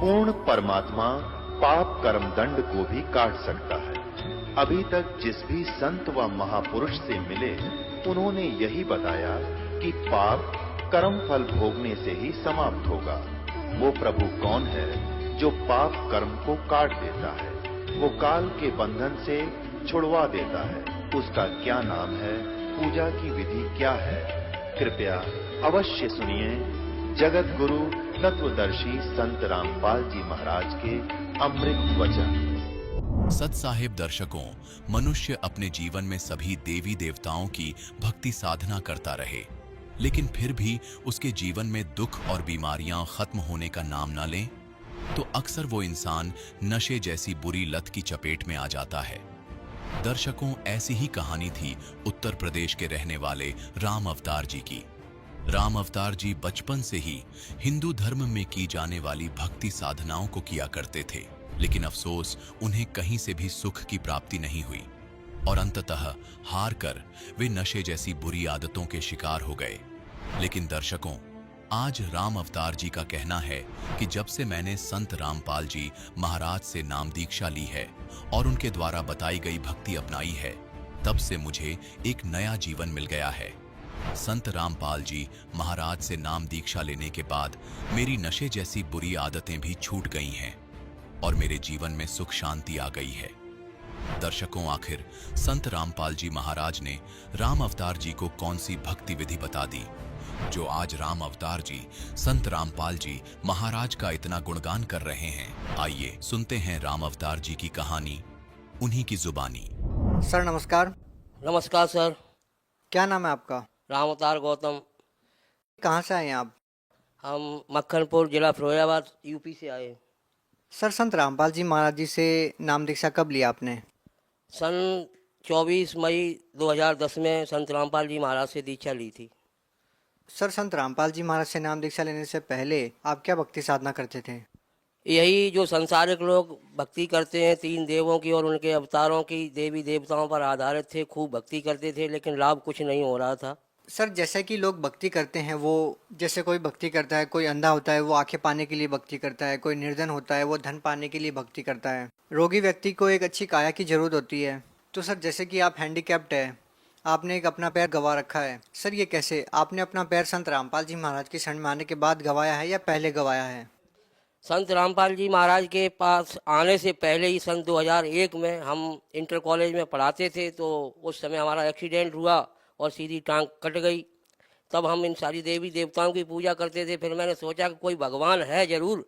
पूर्ण परमात्मा पाप कर्म दंड को भी काट सकता है। अभी तक जिस भी संत व महापुरुष से मिले, उन्होंने यही बताया कि पाप कर्म फल भोगने से ही समाप्त होगा। वो प्रभु कौन है जो पाप कर्म को काट देता है, वो काल के बंधन से छुड़वा देता है। उसका क्या नाम है, पूजा की विधि क्या है? कृपया अवश्य सुनिए जगत गुरु तत्वदर्शी संत रामपाल जी महाराज के अमृत वचन। सत साहिब दर्शकों, मनुष्य अपने जीवन में सभी देवी देवताओं की भक्ति साधना करता रहे, लेकिन फिर भी उसके जीवन में दुख और बीमारियां खत्म होने का नाम ना लें, तो अक्सर वो इंसान नशे जैसी बुरी लत की चपेट में आ जाता है। दर्शकों, ऐसी ही कहानी थी उत्तर प्रदेश के रहने वाले राम अवतार जी की। राम अवतार जी बचपन से ही हिंदू धर्म में की जाने वाली भक्ति साधनाओं को किया करते थे, लेकिन अफसोस उन्हें कहीं से भी सुख की प्राप्ति नहीं हुई और अंततः हार कर वे नशे जैसी बुरी आदतों के शिकार हो गए। लेकिन दर्शकों, आज राम अवतार जी का कहना है कि जब से मैंने संत रामपाल जी महाराज से नाम दीक्षा ली है और उनके द्वारा बताई गई भक्ति अपनाई है, तब से मुझे एक नया जीवन मिल गया है। संत रामपाल जी महाराज से नाम दीक्षा लेने के बाद मेरी नशे जैसी बुरी आदतें भी छूट गई हैं और मेरे जीवन में सुख शांति आ गई है। दर्शकों, आखिर संत रामपाल जी महाराज ने राम अवतार जी को कौन सी भक्ति विधि बता दी जो आज राम अवतार जी संत रामपाल जी महाराज का इतना गुणगान कर रहे हैं? आइए सुनते हैं राम अवतार जी की कहानी उन्हीं की जुबानी। सर नमस्कार। नमस्कार सर। क्या नाम है आपका? राम अवतार गौतम। कहाँ से आए हैं आप? हम मक्खनपुर जिला फिरोजाबाद यूपी से आए। सर, संत रामपाल जी महाराज जी से नाम दीक्षा कब लिया आपने? सन 24 मई 2010 में संत रामपाल जी महाराज से दीक्षा ली थी। सर, संत रामपाल जी महाराज से नाम दीक्षा लेने से पहले आप क्या भक्ति साधना करते थे? यही जो संसारिक लोग भक्ति करते हैं, 3 देवों की और उनके अवतारों की, देवी देवताओं पर आधारित थे, खूब भक्ति करते थे, लेकिन लाभ कुछ नहीं हो रहा था। सर, जैसे कि लोग भक्ति करते हैं, वो जैसे कोई भक्ति करता है, कोई अंधा होता है वो आंखें पाने के लिए भक्ति करता है, कोई निर्धन होता है वो धन पाने के लिए भक्ति करता है, रोगी व्यक्ति को एक अच्छी काया की जरूरत होती है। तो सर, जैसे कि आप हैंडीकैप्ड है, आपने एक अपना पैर गंवा रखा है, सर ये कैसे? आपने अपना पैर संत रामपाल जी महाराज की शरण में आने के बाद गंवाया है या पहले गंवाया है? संत रामपाल जी महाराज के पास आने से पहले ही सन 2001 में हम इंटर कॉलेज में पढ़ाते थे, तो उस समय हमारा एक्सीडेंट हुआ और सीधी टांग कट गई। तब हम इन सारी देवी देवताओं की पूजा करते थे। फिर मैंने सोचा कि कोई भगवान है ज़रूर,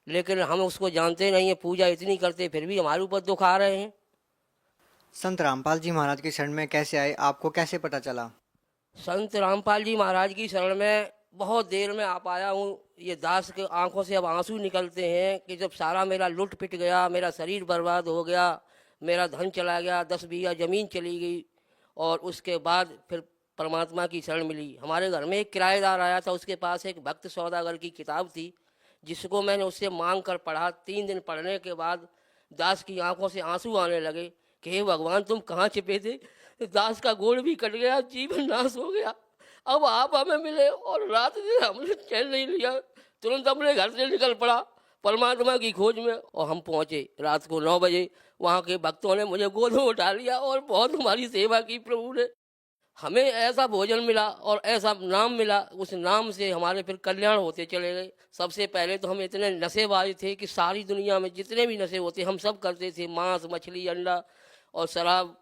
लेकिन हम उसको जानते नहीं हैं, पूजा इतनी करते फिर भी हमारे ऊपर दुख आ रहे हैं। संत रामपाल जी महाराज की शरण में कैसे आए, आपको कैसे पता चला? संत रामपाल जी महाराज की शरण में बहुत देर में आ पाया हूँ। ये दास के आंखों से अब आंसू निकलते हैं कि जब सारा मेरा लुट पिट गया, मेरा शरीर बर्बाद हो गया, मेरा धन चला गया, 10 बीघा ज़मीन चली गई, और उसके बाद फिर परमात्मा की शरण मिली। हमारे घर में एक किराएदार आया था, उसके पास एक भक्त सौदागर की किताब थी, जिसको मैंने उससे मांग कर पढ़ा। 3 दिन पढ़ने के बाद दास की आंखों से आंसू आने लगे कि हे भगवान, तुम कहाँ छिपे थे? दास का गोड़ भी कट गया, जीवन नाश हो गया, अब आप हमें मिले। और रात दिन हमने चैन नहीं लिया, तुरंत अपने घर से निकल पड़ा परमात्मा की खोज में, और हम पहुँचे रात को 9 बजे। वहाँ के भक्तों ने मुझे गोद में उठा लिया और बहुत हमारी सेवा की प्रभु ने। हमें ऐसा भोजन मिला और ऐसा नाम मिला, उस नाम से हमारे फिर कल्याण होते चले गए। सबसे पहले तो हम इतने नशेबाज थे कि सारी दुनिया में जितने भी नशे होते हम सब करते थे। मांस, मछली, अंडा और शराब,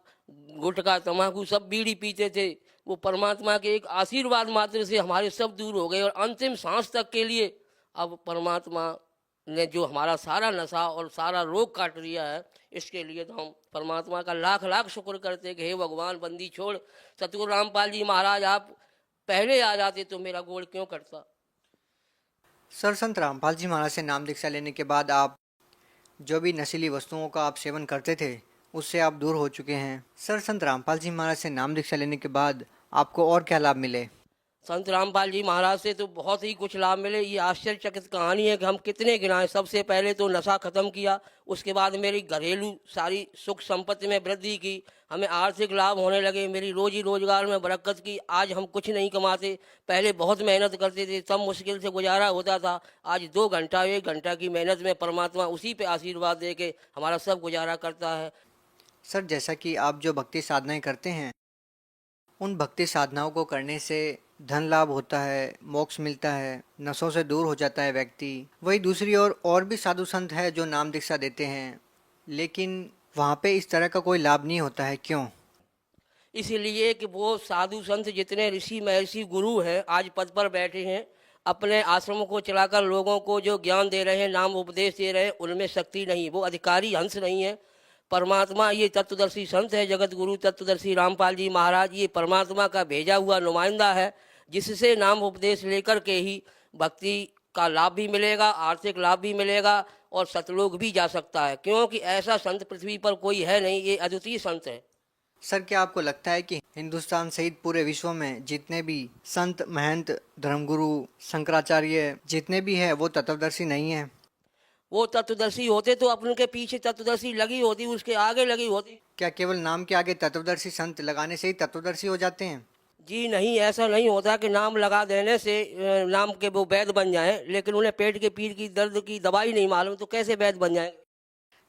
गुटखा, तम्बाकू, सब बीड़ी पीते थे। वो परमात्मा के एक आशीर्वाद मात्र से हमारे सब दूर हो गए, और अंतिम सांस तक के लिए अब परमात्मा ने जो हमारा सारा नशा और सारा रोग काट लिया है, इसके लिए तो हम परमात्मा का लाख लाख शुक्र करते हैं कि हे भगवान, बंदी छोड़। सतगुरु रामपाल जी महाराज, आप पहले आ जाते तो मेरा गोड़ क्यों कटता। सर, संत रामपाल जी महाराज से नाम दीक्षा लेने के बाद आप जो भी नशीली वस्तुओं का आप सेवन करते थे उससे आप दूर हो चुके हैं। सर, संत रामपाल जी महाराज से नाम दीक्षा लेने के बाद आपको और क्या लाभ मिले? संत रामपाल जी महाराज से तो बहुत ही कुछ लाभ मिले। ये आश्चर्यचकित कहानी है कि हम कितने गिनाएं। सबसे पहले तो नशा खत्म किया, उसके बाद मेरी घरेलू सारी सुख संपत्ति में वृद्धि की, हमें आर्थिक लाभ होने लगे, मेरी रोजी रोजगार में बरकत की। आज हम कुछ नहीं कमाते, पहले बहुत मेहनत करते थे, तब मुश्किल से गुजारा होता था। आज 2 घंटा 1 घंटा की मेहनत में परमात्मा उसी पे आशीर्वाद दे के हमारा सब गुजारा करता है। सर, जैसा कि आप जो भक्ति साधनाएं करते हैं, उन भक्ति साधनाओं को करने से धन लाभ होता है, मोक्ष मिलता है, नशों से दूर हो जाता है व्यक्ति। वही दूसरी ओर और भी साधु संत है जो नाम दीक्षा देते हैं, लेकिन वहाँ पे इस तरह का कोई लाभ नहीं होता है। क्यों? इसलिए कि वो साधु संत जितने ऋषि महर्षि गुरु हैं आज पद पर बैठे हैं, अपने आश्रमों को चलाकर लोगों को जो ज्ञान दे रहे हैं, नाम उपदेश दे रहे हैं, उनमें शक्ति नहीं, वो अधिकारी हंस नहीं है। परमात्मा ये तत्वदर्शी संत है, जगत गुरु तत्वदर्शी रामपाल जी महाराज, ये परमात्मा का भेजा हुआ नुमाइंदा है, जिससे नाम उपदेश लेकर के ही भक्ति का लाभ भी मिलेगा, आर्थिक लाभ भी मिलेगा और सतलोक भी जा सकता है। क्योंकि ऐसा संत पृथ्वी पर कोई है नहीं, ये अद्वितीय संत है। सर, क्या आपको लगता है कि हिंदुस्तान सहित पूरे विश्व में जितने भी संत, महंत, धर्मगुरु, शंकराचार्य जितने भी हैं वो तत्वदर्शी नहीं है? वो तत्वदर्शी होते तो अपन के पीछे तत्वदर्शी लगी होती, उसके आगे लगी होती। क्या केवल नाम के आगे तत्वदर्शी संत लगाने से ही तत्वदर्शी हो जाते हैं? जी नहीं, ऐसा नहीं होता कि नाम लगा देने से नाम के वो वैद्य बन जाएं, लेकिन उन्हें पेट के पीर की दर्द की दवाई नहीं मालूम तो कैसे वैद्य बन जाएंगे?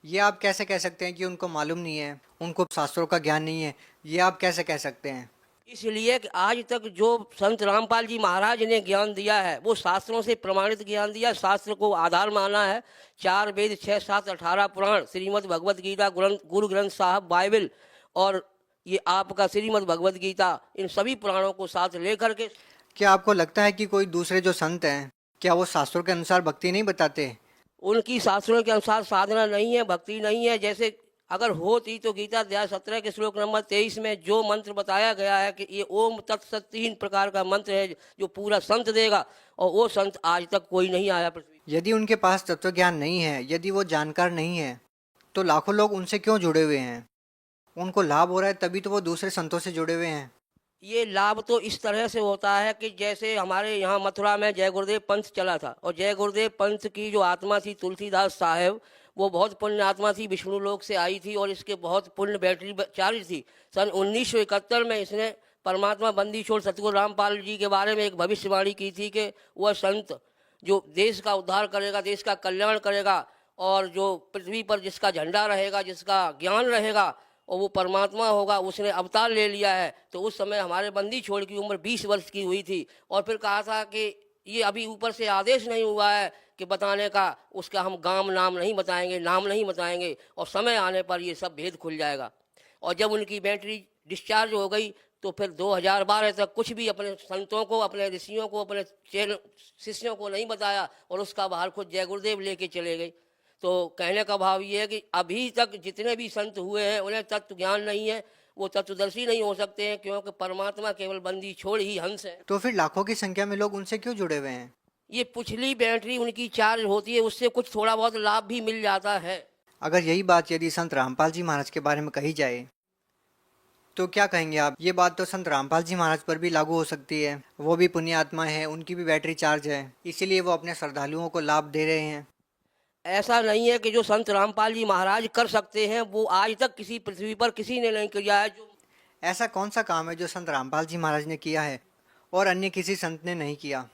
ये आप कैसे कह सकते हैं कि उनको मालूम नहीं है, उनको शास्त्रों का ज्ञान नहीं है? ये आप कैसे कह सकते हैं? इसलिए कि आज तक जो संत रामपाल जी महाराज ने ज्ञान दिया है वो शास्त्रों से प्रमाणित ज्ञान दिया, शास्त्र को आधार माना है। 4 वेद, 6, 7, 18 पुराण, श्रीमद् भगवत गीता, गुरु ग्रंथ साहब बाइबल और ये आपका श्रीमद् भगवत गीता, इन सभी पुराणों को साथ लेकर के। क्या आपको लगता है कि कोई दूसरे जो संत हैं, क्या वो शास्त्रों के अनुसार भक्ति नहीं बताते? उनकी शास्त्रों के अनुसार साधना नहीं है, भक्ति नहीं है। जैसे अगर होती तो गीता अध्याय 17 के श्लोक नंबर 23 में जो मंत्र बताया गया है कि ये ओम तत्सत 3 प्रकार का मंत्र है जो पूरा संत देगा, और वो संत आज तक कोई नहीं आया पृथ्वी। यदि उनके पास तत्व ज्ञान नहीं है, यदि वो जानकार नहीं है, तो लाखों लोग उनसे क्यों जुड़े हुए हैं? उनको लाभ हो रहा है तभी तो वो दूसरे संतों से जुड़े हुए हैं। ये लाभ तो इस तरह से होता है कि जैसे हमारे यहाँ मथुरा में जय गुरुदेव पंथ चला था, और जय गुरुदेव पंथ की जो आत्मा थी तुलसीदास साहेब, वो बहुत पुण्य आत्मा थी, विष्णु लोक से आई थी और इसके बहुत पुण्य बैटरी चार्ज थी। सन 1971 में इसने परमात्मा बंदी छोड़ सतगुरु रामपाल जी के बारे में एक भविष्यवाणी की थी कि वह संत जो देश का उद्धार करेगा, देश का कल्याण करेगा, और जो पृथ्वी पर जिसका झंडा रहेगा, जिसका ज्ञान रहेगा, और वो परमात्मा होगा। उसने अवतार ले लिया है। तो उस समय हमारे बंदी छोड़ की उम्र 20 वर्ष की हुई थी, और फिर कहा था कि ये अभी ऊपर से आदेश नहीं हुआ है कि बताने का, उसका हम गांव नाम नहीं बताएंगे, नाम नहीं बताएंगे, और समय आने पर ये सब भेद खुल जाएगा। और जब उनकी बैटरी डिस्चार्ज हो गई तो फिर 2012 तक कुछ भी अपने संतों को, अपने ऋषियों को, अपने शिष्यों को नहीं बताया, और उसका बाहर खुद जय गुरुदेव लेके चले गए। तो कहने का भाव ये है कि अभी तक जितने भी संत हुए हैं उन्हें तत्व ज्ञान नहीं है, वो तत्वदर्शी नहीं हो सकते हैं, क्योंकि परमात्मा केवल बंदी छोड़ ही हंस है। तो फिर लाखों की संख्या में लोग उनसे क्यों जुड़े हुए हैं? ये पिछली बैटरी उनकी चार्ज होती है, उससे कुछ थोड़ा बहुत लाभ भी मिल जाता है। अगर यही बात यदि संत रामपाल जी महाराज के बारे में कही जाए तो क्या कहेंगे आप? ये बात तो संत रामपाल जी महाराज पर भी लागू हो सकती है। वो भी पुण्य आत्मा है, उनकी भी बैटरी चार्ज है, इसीलिए वो अपने श्रद्धालुओं को लाभ दे रहे हैं। ऐसा नहीं है कि जो संत रामपाल जी महाराज कर सकते हैं वो आज तक किसी पृथ्वी पर किसी ने नहीं किया है। जो ऐसा कौन सा काम है जो संत रामपाल जी महाराज ने किया है और अन्य किसी संत ने नहीं किया?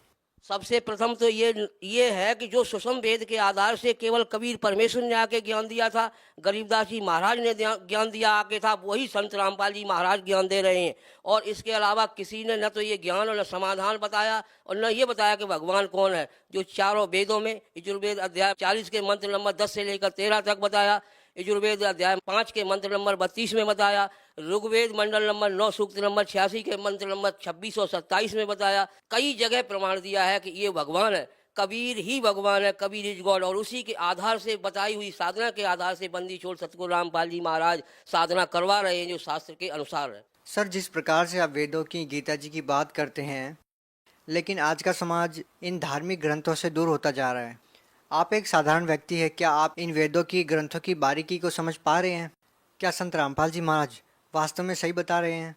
सबसे प्रथम तो ये है कि जो सुषम वेद के आधार से केवल कबीर परमेश्वर ने आके ज्ञान दिया था, गरीबदास जी महाराज ने ज्ञान दिया आके था, वही संत रामपाल जी महाराज ज्ञान दे रहे हैं। और इसके अलावा किसी ने न तो ये ज्ञान और न समाधान बताया और न ये बताया कि भगवान कौन है। जो चारों वेदों में यजुर्वेद अध्याय 40 के मंत्र नंबर 10 से लेकर 13 तक बताया, यजुर्वेद अध्याय 5 के मंत्र नंबर 32 में बताया, ऋग्वेद मंडल नंबर 9 सूक्त नंबर 86 के मंत्र नंबर 26 और 27 में बताया। कई जगह प्रमाण दिया है कि ये भगवान है, कबीर ही भगवान है, कबीर इज गॉड। और उसी के आधार से बताई हुई साधना के आधार से बंदी छोड़ सतगुरु रामपाल जी महाराज साधना करवा रहे हैं जो शास्त्र के अनुसार है। सर, जिस प्रकार से आप वेदों की, गीता जी की बात करते हैं, लेकिन आज का समाज इन धार्मिक ग्रंथों से दूर होता जा रहा है। आप एक साधारण व्यक्ति है, क्या आप इन वेदों की, ग्रंथों की बारीकी को समझ पा रहे हैं? क्या संत रामपाल जी महाराज वास्तव में सही बता रहे हैं?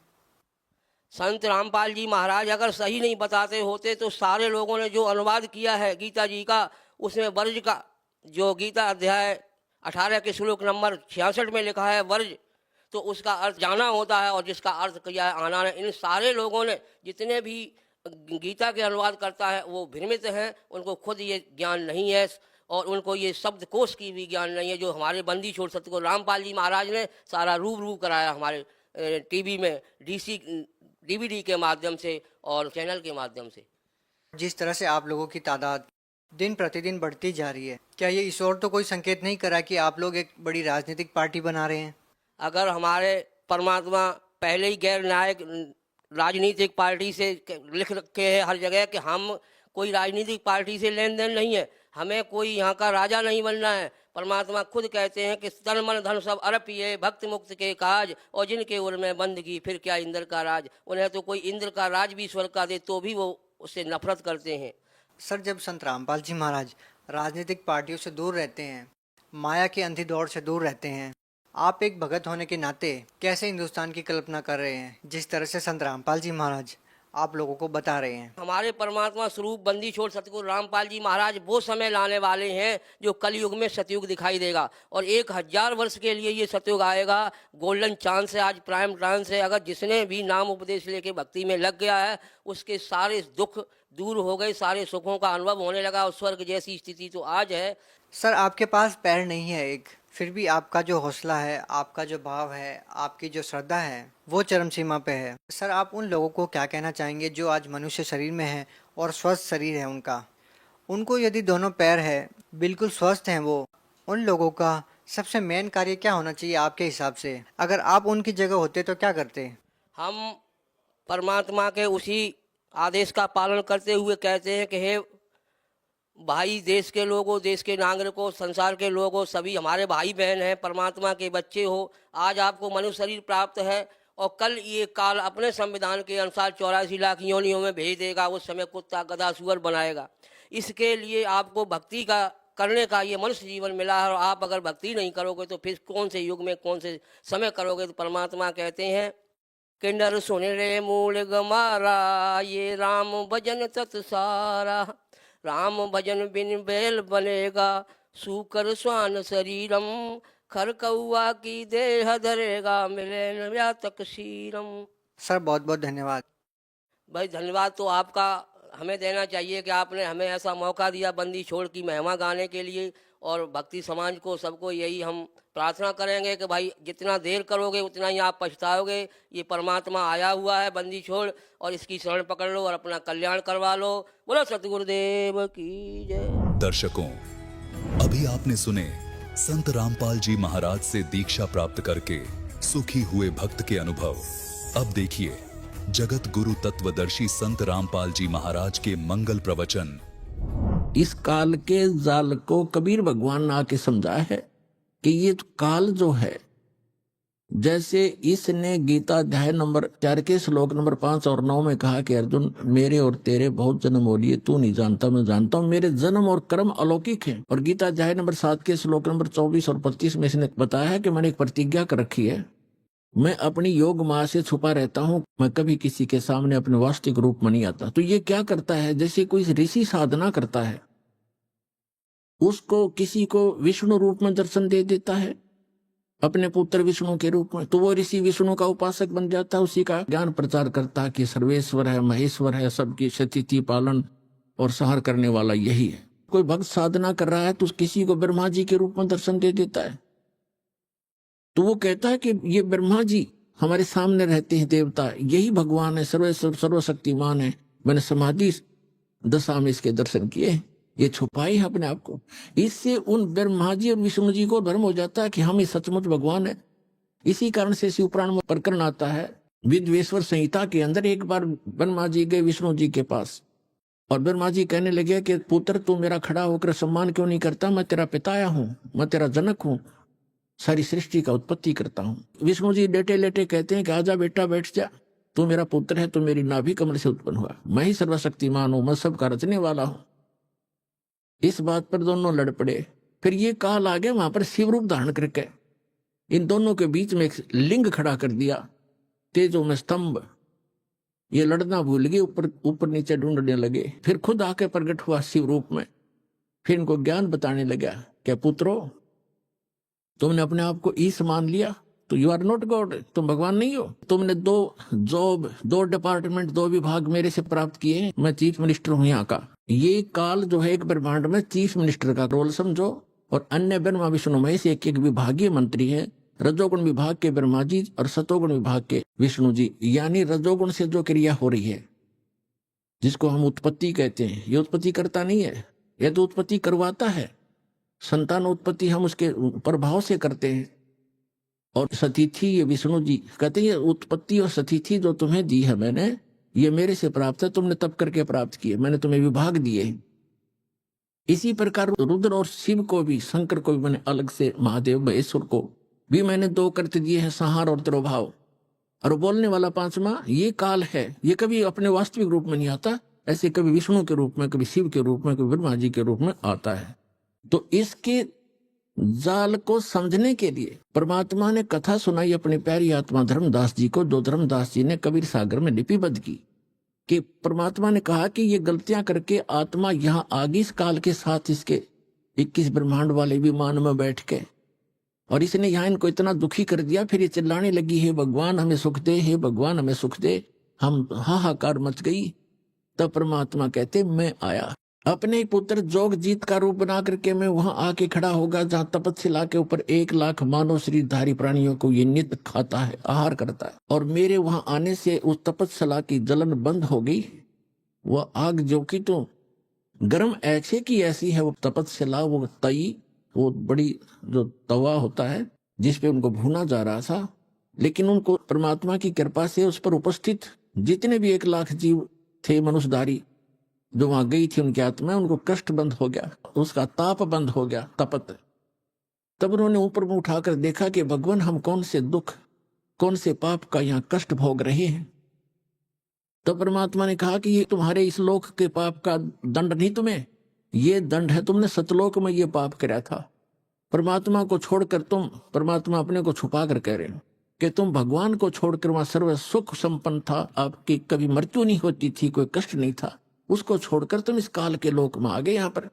संत रामपाल जी महाराज अगर सही नहीं बताते होते तो सारे लोगों ने जो अनुवाद किया है गीता जी का, उसमें वर्ज का जो गीता अध्याय 18 के श्लोक नंबर 66 में लिखा है वर्ज, तो उसका अर्थ जाना होता है, और जिसका अर्थ किया है आना है। इन सारे लोगों ने, जितने भी गीता के अनुवाद करता है, वो भ्रमित हैं, उनको खुद ये ज्ञान नहीं है और उनको ये शब्दकोश की भी ज्ञान नहीं है, जो हमारे बंदी छोड़ सतगुरु रामपाल जी महाराज ने सारा रूबरू कराया हमारे टीवी में, डीवीडी के माध्यम से और चैनल के माध्यम से। जिस तरह से आप लोगों की तादाद दिन प्रतिदिन बढ़ती जा रही है, क्या ये इस ओर तो कोई संकेत नहीं करा कि आप लोग एक बड़ी राजनीतिक पार्टी बना रहे हैं? अगर हमारे परमात्मा पहले ही गैर न्यायिक राजनीतिक पार्टी से लिख रखे हैं हर जगह कि हम कोई राजनीतिक पार्टी से लेन देन नहीं है, हमें कोई यहाँ का राजा नहीं बनना है। परमात्मा खुद कहते हैं कि तन मन धन सब अर्पिए भक्त मुक्त के काज, और जिनके उर में बंदगी फिर क्या इंद्र का राज। उन्हें तो कोई इंद्र का राज भी स्वर्ग का दे तो भी वो उससे नफरत करते हैं। सर, जब संत रामपाल जी महाराज राजनीतिक पार्टियों से दूर रहते हैं, माया की अंधी दौड़ से दूर रहते हैं, आप एक भगत होने के नाते कैसे हिंदुस्तान की कल्पना कर रहे हैं जिस तरह से संत रामपाल जी महाराज आप लोगों को बता रहे हैं? हमारे परमात्मा स्वरूप बंदी छोड़ सतगुरु रामपाल जी महाराज वो समय लाने वाले हैं जो कलयुग में सतयुग दिखाई देगा, और 1000 वर्ष के लिए ये सतयुग आएगा। गोल्डन चांस है, आज प्राइम चांस है। अगर जिसने भी नाम उपदेश लेके भक्ति में लग गया है, उसके सारे दुख दूर हो गए, सारे सुखों का अनुभव होने लगा, और स्वर्ग जैसी स्थिति तो आज है। सर, आपके पास पैर नहीं है एक, फिर भी आपका जो हौसला है, आपका जो भाव है, आपकी जो श्रद्धा है, वो चरम सीमा पे है। सर, आप उन लोगों को क्या कहना चाहेंगे जो आज मनुष्य शरीर में है और स्वस्थ शरीर है उनका? उनको यदि दोनों पैर है, बिल्कुल स्वस्थ हैं वो, उन लोगों का सबसे मेन कार्य क्या होना चाहिए आपके हिसाब से? अगर आप उनकी जगह होते तो क्या करते? हम परमात्मा के उसी आदेश का पालन करते हुए कहते हैं कि हे भाई, देश के लोगों, देश के नागरिकों, संसार के लोगों, सभी हमारे भाई बहन हैं, परमात्मा के बच्चे हो। आज आपको मनुष्य शरीर प्राप्त है और कल ये काल अपने संविधान के अनुसार 84 लाख योनियों में भेज देगा। उस समय कुत्ता गधा सुअर बनाएगा। इसके लिए आपको भक्ति का करने का ये मनुष्य जीवन मिला है, और आप अगर भक्ति नहीं करोगे तो फिर कौन से युग में कौन से समय करोगे? तो परमात्मा कहते हैं कि नर सुन रे मूल गमारा, ये राम भजन तत्सारा। राम भजन बिन बैल बनेगा, सूकर स्वान शरीरम। खर कौआ की देह धरेगा, मिले न तक शीरम। सर, बहुत बहुत धन्यवाद। भाई, धन्यवाद तो आपका हमें देना चाहिए कि आपने हमें ऐसा मौका दिया बंदी छोड़ की महिमा गाने के लिए, और भक्ति समाज को सबको यही हम प्रार्थना करेंगे कि भाई जितना देर करोगे उतना ही आप पछताओगे। ये परमात्मा आया हुआ है बंदी छोड़, और इसकी शरण पकड़ लो और अपना कल्याण करवा लो। बोलो सतगुरुदेव की जय। दर्शकों, अभी आपने सुने संत रामपाल जी महाराज से दीक्षा प्राप्त करके सुखी हुए भक्त के अनुभव। अब देखिए जगत गुरु तत्वदर्शी संत रामपाल जी महाराज के मंगल प्रवचन। इस काल के जाल को कबीर भगवान ने आके समझाया है कि ये काल जो है, जैसे इसने गीता अध्याय नंबर 4 के श्लोक नंबर 5 और 9 में कहा कि अर्जुन, मेरे और तेरे बहुत जन्म हो लिए, तू नहीं जानता मैं जानता हूँ, मेरे जन्म और कर्म अलौकिक हैं। और गीता अध्याय नंबर 7 के श्लोक नंबर 24 और 25 में इसने बताया है कि मैंने एक प्रतिज्ञा कर रखी है, मैं अपनी योग माया से छुपा रहता हूँ, मैं कभी किसी के सामने अपने वास्तविक रूप में नहीं आता। तो ये क्या करता है, जैसे कोई ऋषि साधना करता है, उसको किसी को विष्णु रूप में दर्शन दे देता है अपने पुत्र विष्णु के रूप में, तो वो ऋषि विष्णु का उपासक बन जाता है, उसी का ज्ञान प्रचार करता है कि सर्वेश्वर है, महेश्वर है, सबकी स्थिति पालन और संहार करने वाला यही है। कोई भक्त साधना कर रहा है तो किसी को ब्रह्मा जी के रूप में दर्शन दे देता है, तो वो कहता है कि ये ब्रह्मा जी हमारे सामने रहते हैं, देवता यही भगवान है, सर्वशक्तिमान है। मैंने समाधि दशा में इसके दर्शन किए, ये छुपाई है अपने आप को। इससे उन ब्रह्मा जी और विष्णु जी को भ्रम हो जाता है कि हम ही सचमुच भगवान है। इसी कारण से शिव पुराण में प्रकरण आता है, विद्वेश्वर संहिता के अंदर। एक बार ब्रह्मा जी गए विष्णु जी के पास, और ब्रह्मा जी कहने लगे कि पुत्र तू मेरा खड़ा होकर सम्मान क्यों नहीं करता, मैं तेरा पिताया हूँ, मैं तेरा जनक हूँ, सारी सृष्टि का उत्पत्ति करता हूँ। विष्णु जी लेटे लेटे कहते हैं कि आजा बेटा बैठ जा, तू मेरा पुत्र है, तू मेरी नाभि कमल से उत्पन्न हुआ, मैं ही सर्वशक्तिमान हूँ, मैं सबका रचने वाला हूँ। इस बात पर दोनों लड़ पड़े। फिर ये काल आ गया वहां पर शिव रूप धारण करके इन दोनों के बीच में एक लिंग खड़ा कर दिया, तेजो में स्तंभ, ये लड़ना भूल गए, ऊपर ऊपर नीचे ढूंढने लगे। फिर खुद आके प्रकट हुआ शिव रूप में। फिर इनको ज्ञान बताने लगा, क्या पुत्रो, तुमने अपने आप को ईश मान लिया तो यू आर नॉट गॉड, तुम भगवान नहीं हो। तुमने 2 जॉब, 2 डिपार्टमेंट, 2 विभाग मेरे से प्राप्त किए हैं। मैं चीफ मिनिस्टर हूं यहाँ का। ये काल जो है एक ब्रह्मांड में चीफ मिनिस्टर का रोल समझो, और अन्य ब्रह्मा विष्णु महेश एक एक विभागीय मंत्री है। रजोगुण विभाग के ब्रह्मा जी और सतोगुण विभाग के विष्णु जी। यानी रजोगुण से जो क्रिया हो रही है, जिसको हम उत्पत्ति कहते हैं, ये उत्पत्ति करता नहीं है, यह तो उत्पत्ति करवाता है। संतान उत्पत्ति हम उसके प्रभाव से करते हैं। और सतिथि, ये विष्णु जी कहते हैं, ये उत्पत्ति और सतिथि जो तुम्हें दी है मैंने, ये मेरे से प्राप्त है, तुमने तप करके प्राप्त किए, मैंने तुम्हें विभाग दिए। इसी प्रकार रुद्र और शिव को भी, शंकर को भी मैंने अलग से, महादेव महेश्वर को भी मैंने 2 करते दिए हैं, संहार और तिरोभाव। और बोलने वाला 5वां ये काल है, ये कभी अपने वास्तविक रूप में नहीं आता, ऐसे कभी विष्णु के रूप में, कभी शिव के रूप में, कभी ब्रह्मा जी के रूप में आता है। तो इसके जाल को समझने के लिए परमात्मा ने कथा सुनाई अपनी प्यारी आत्मा धर्मदास जी को, जो धर्मदास जी ने कबीर सागर में लिपिबद्ध की। कि परमात्मा ने कहा कि ये गलतियां करके आत्मा यहाँ आ गई इस काल के साथ, इसके 21 ब्रह्मांड वाले विमान में बैठ के, और इसने यहाँ इनको इतना दुखी कर दिया। फिर ये चिल्लाने लगी, हे भगवान हमें सुख दे, हे भगवान हमें सुख दे। हम हाहाकार मच गई। तब परमात्मा कहते, मैं आया। अपने ही पुत्र जोगजीत का रूप बना करके मैं वहां आके खड़ा होगा, जहां तपस्या के ऊपर 1 लाख मानव शरीरधारी प्राणियों को ये नित्य खाता है, आहार करता है। और मेरे वहां आने से उस तपस्या की जलन बंद हो गई। वह आग जो की तो गर्म ऐसे की ऐसी है, वो तपस्या, वो तई, वो बड़ी जो तवा होता है जिसपे उनको भूना जा रहा था। लेकिन उनको परमात्मा की कृपा से उस पर उपस्थित जितने भी 1 लाख जीव थे मनुष्यधारी जो वहां गई थी, उनकी आत्मा, उनको कष्ट बंद हो गया, उसका ताप बंद हो गया, तपत। तब उन्होंने ऊपर में उठाकर देखा कि भगवान हम कौन से दुख, कौन से पाप का यहाँ कष्ट भोग रहे हैं। तब परमात्मा ने कहा कि ये तुम्हारे इस लोक के पाप का दंड नहीं, तुम्हें ये दंड है, तुमने सतलोक में ये पाप किया था। परमात्मा को छोड़कर तुम, परमात्मा अपने को छुपा कर कह रहे हो कि तुम भगवान को छोड़कर, वहां सर्व सुख संपन्न था, आपकी कभी मृत्यु नहीं होती थी, कोई कष्ट नहीं था, उसको छोड़कर तुम इस काल के लोक में आ गए। यहाँ पर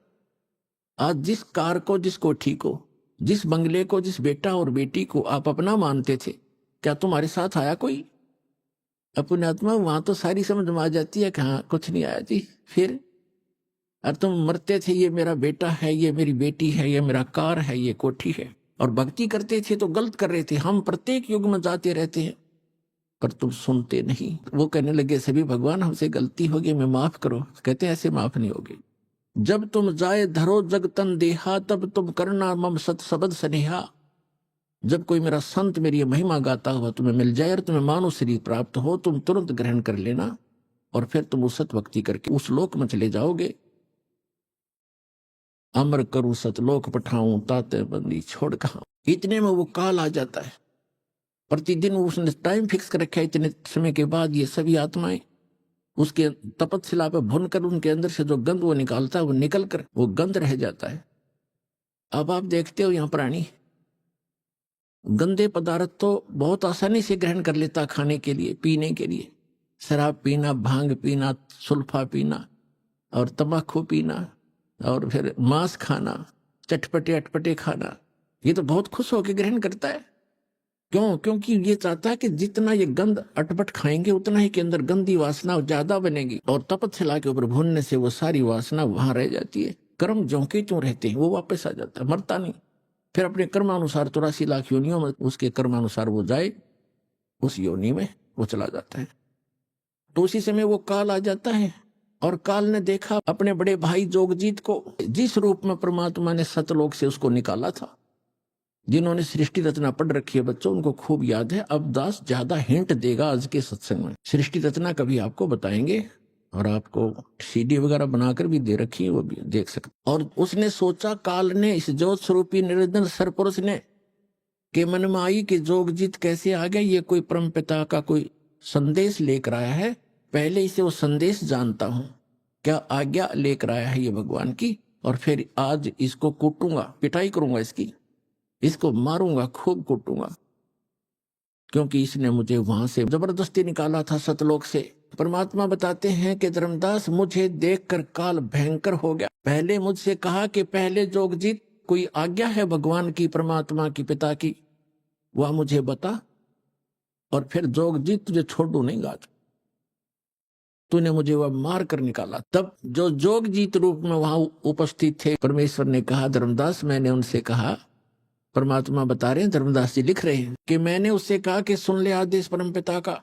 आज जिस कार को, जिसको ठीक हो, जिस बंगले को, जिस बेटा और बेटी को आप अपना मानते थे, क्या तुम्हारे साथ आया कोई? अपने आत्मा वहां तो सारी समझ में आ जाती है कि हाँ कुछ नहीं आया जी। फिर और तुम मरते थे, ये मेरा बेटा है, ये मेरी बेटी है, ये मेरा कार है, ये कोठी है। और भक्ति करते थे तो गलत कर रहे थे। हम प्रत्येक युग में जाते रहते हैं पर तुम सुनते नहीं। वो कहने लगे, सभी भगवान हमसे गलती होगी, मैं माफ करो। कहते ऐसे माफ नहीं होगी। जब तुम जाए धरो जग तन देहा, तब तुम करना मम सत शब्द स्नेहा। जब कोई मेरा संत मेरी महिमा गाता हुआ तुम्हें मिल जाए और तुम्हें मानव शरीर प्राप्त हो, तुम तुरंत ग्रहण कर लेना और फिर तुम उस सत भक्ति करके उस लोक में चले जाओगे। अमर करूं सतलोक पठाऊं, ताते बंदी छोड़ कहां। इतने में वो काल आ जाता है। प्रतिदिन उसने टाइम फिक्स कर रखा है, इतने समय के बाद ये सभी आत्माएं उसके तपस्या पे भुनकर उनके अंदर से जो गंध वो निकालता है, वो निकल कर वो गंध रह जाता है। अब आप देखते हो यहाँ प्राणी गंदे पदार्थ तो बहुत आसानी से ग्रहण कर लेता खाने के लिए, पीने के लिए। शराब पीना, भांग पीना, सुल्फा पीना और तंबाकू पीना और फिर मांस खाना, चटपटे अटपटे खाना, ये तो बहुत खुश होकर ग्रहण करता है। क्यों? क्योंकि ये चाहता है कि जितना ये गंद अटपट खाएंगे उतना ही के अंदर गंदी वासना ज्यादा बनेगी और तपस्या के ऊपर भूनने से वो सारी वासना वहां रह जाती है। कर्म ज्यों के त्यों रहते हैं, वो वापस आ जाता है, मरता नहीं। फिर अपने कर्मानुसार 83 लाख योनियों में उसके कर्मानुसार वो जाए, उस योनि में वो चला जाता है। तो उसी समय वो काल आ जाता है और काल ने देखा अपने बड़े भाई जोगजीत को, जिस रूप में परमात्मा ने सतलोक से उसको निकाला था। जिन्होंने सृष्टि रचना पढ़ रखी है बच्चों, उनको खूब याद है। अब दास ज्यादा हिंट देगा आज के सत्संग में। सृष्टि रचना कभी आपको बताएंगे और आपको सीडी वगैरह बनाकर भी दे रखी है, वो भी देख सकते। और उसने सोचा, काल ने, इस ज्योत स्वरूपी निरंजन सरपुरुष ने के मन में आई कि जोगजीत कैसे आ गया, ये कोई परमपिता का कोई संदेश लेकर आया है। पहले इसे वो संदेश जानता हूं, क्या आज्ञा लेकर आया है ये भगवान की, और फिर आज इसको कूटूंगा, पिटाई करूंगा इसकी, इसको मारूंगा, खूब कूटूंगा, क्योंकि इसने मुझे वहां से जबरदस्ती निकाला था सतलोक से। परमात्मा बताते हैं कि धर्मदास मुझे देखकर काल भयंकर हो गया। पहले मुझसे कहा कि पहले जोगजीत कोई आज्ञा है भगवान की, परमात्मा की, पिता की, वह मुझे बता, और फिर जोगजीत तुझे छोड़ू नहीं गाज, तूने मुझे वह मार कर निकाला। तब जो जोगजीत रूप में वहां उपस्थित थे, परमेश्वर ने कहा धर्मदास, मैंने उनसे कहा, परमात्मा बता रहे हैं, धर्मदास जी लिख रहे हैं कि मैंने उससे कहा कि सुन ले आदेश परमपिता का,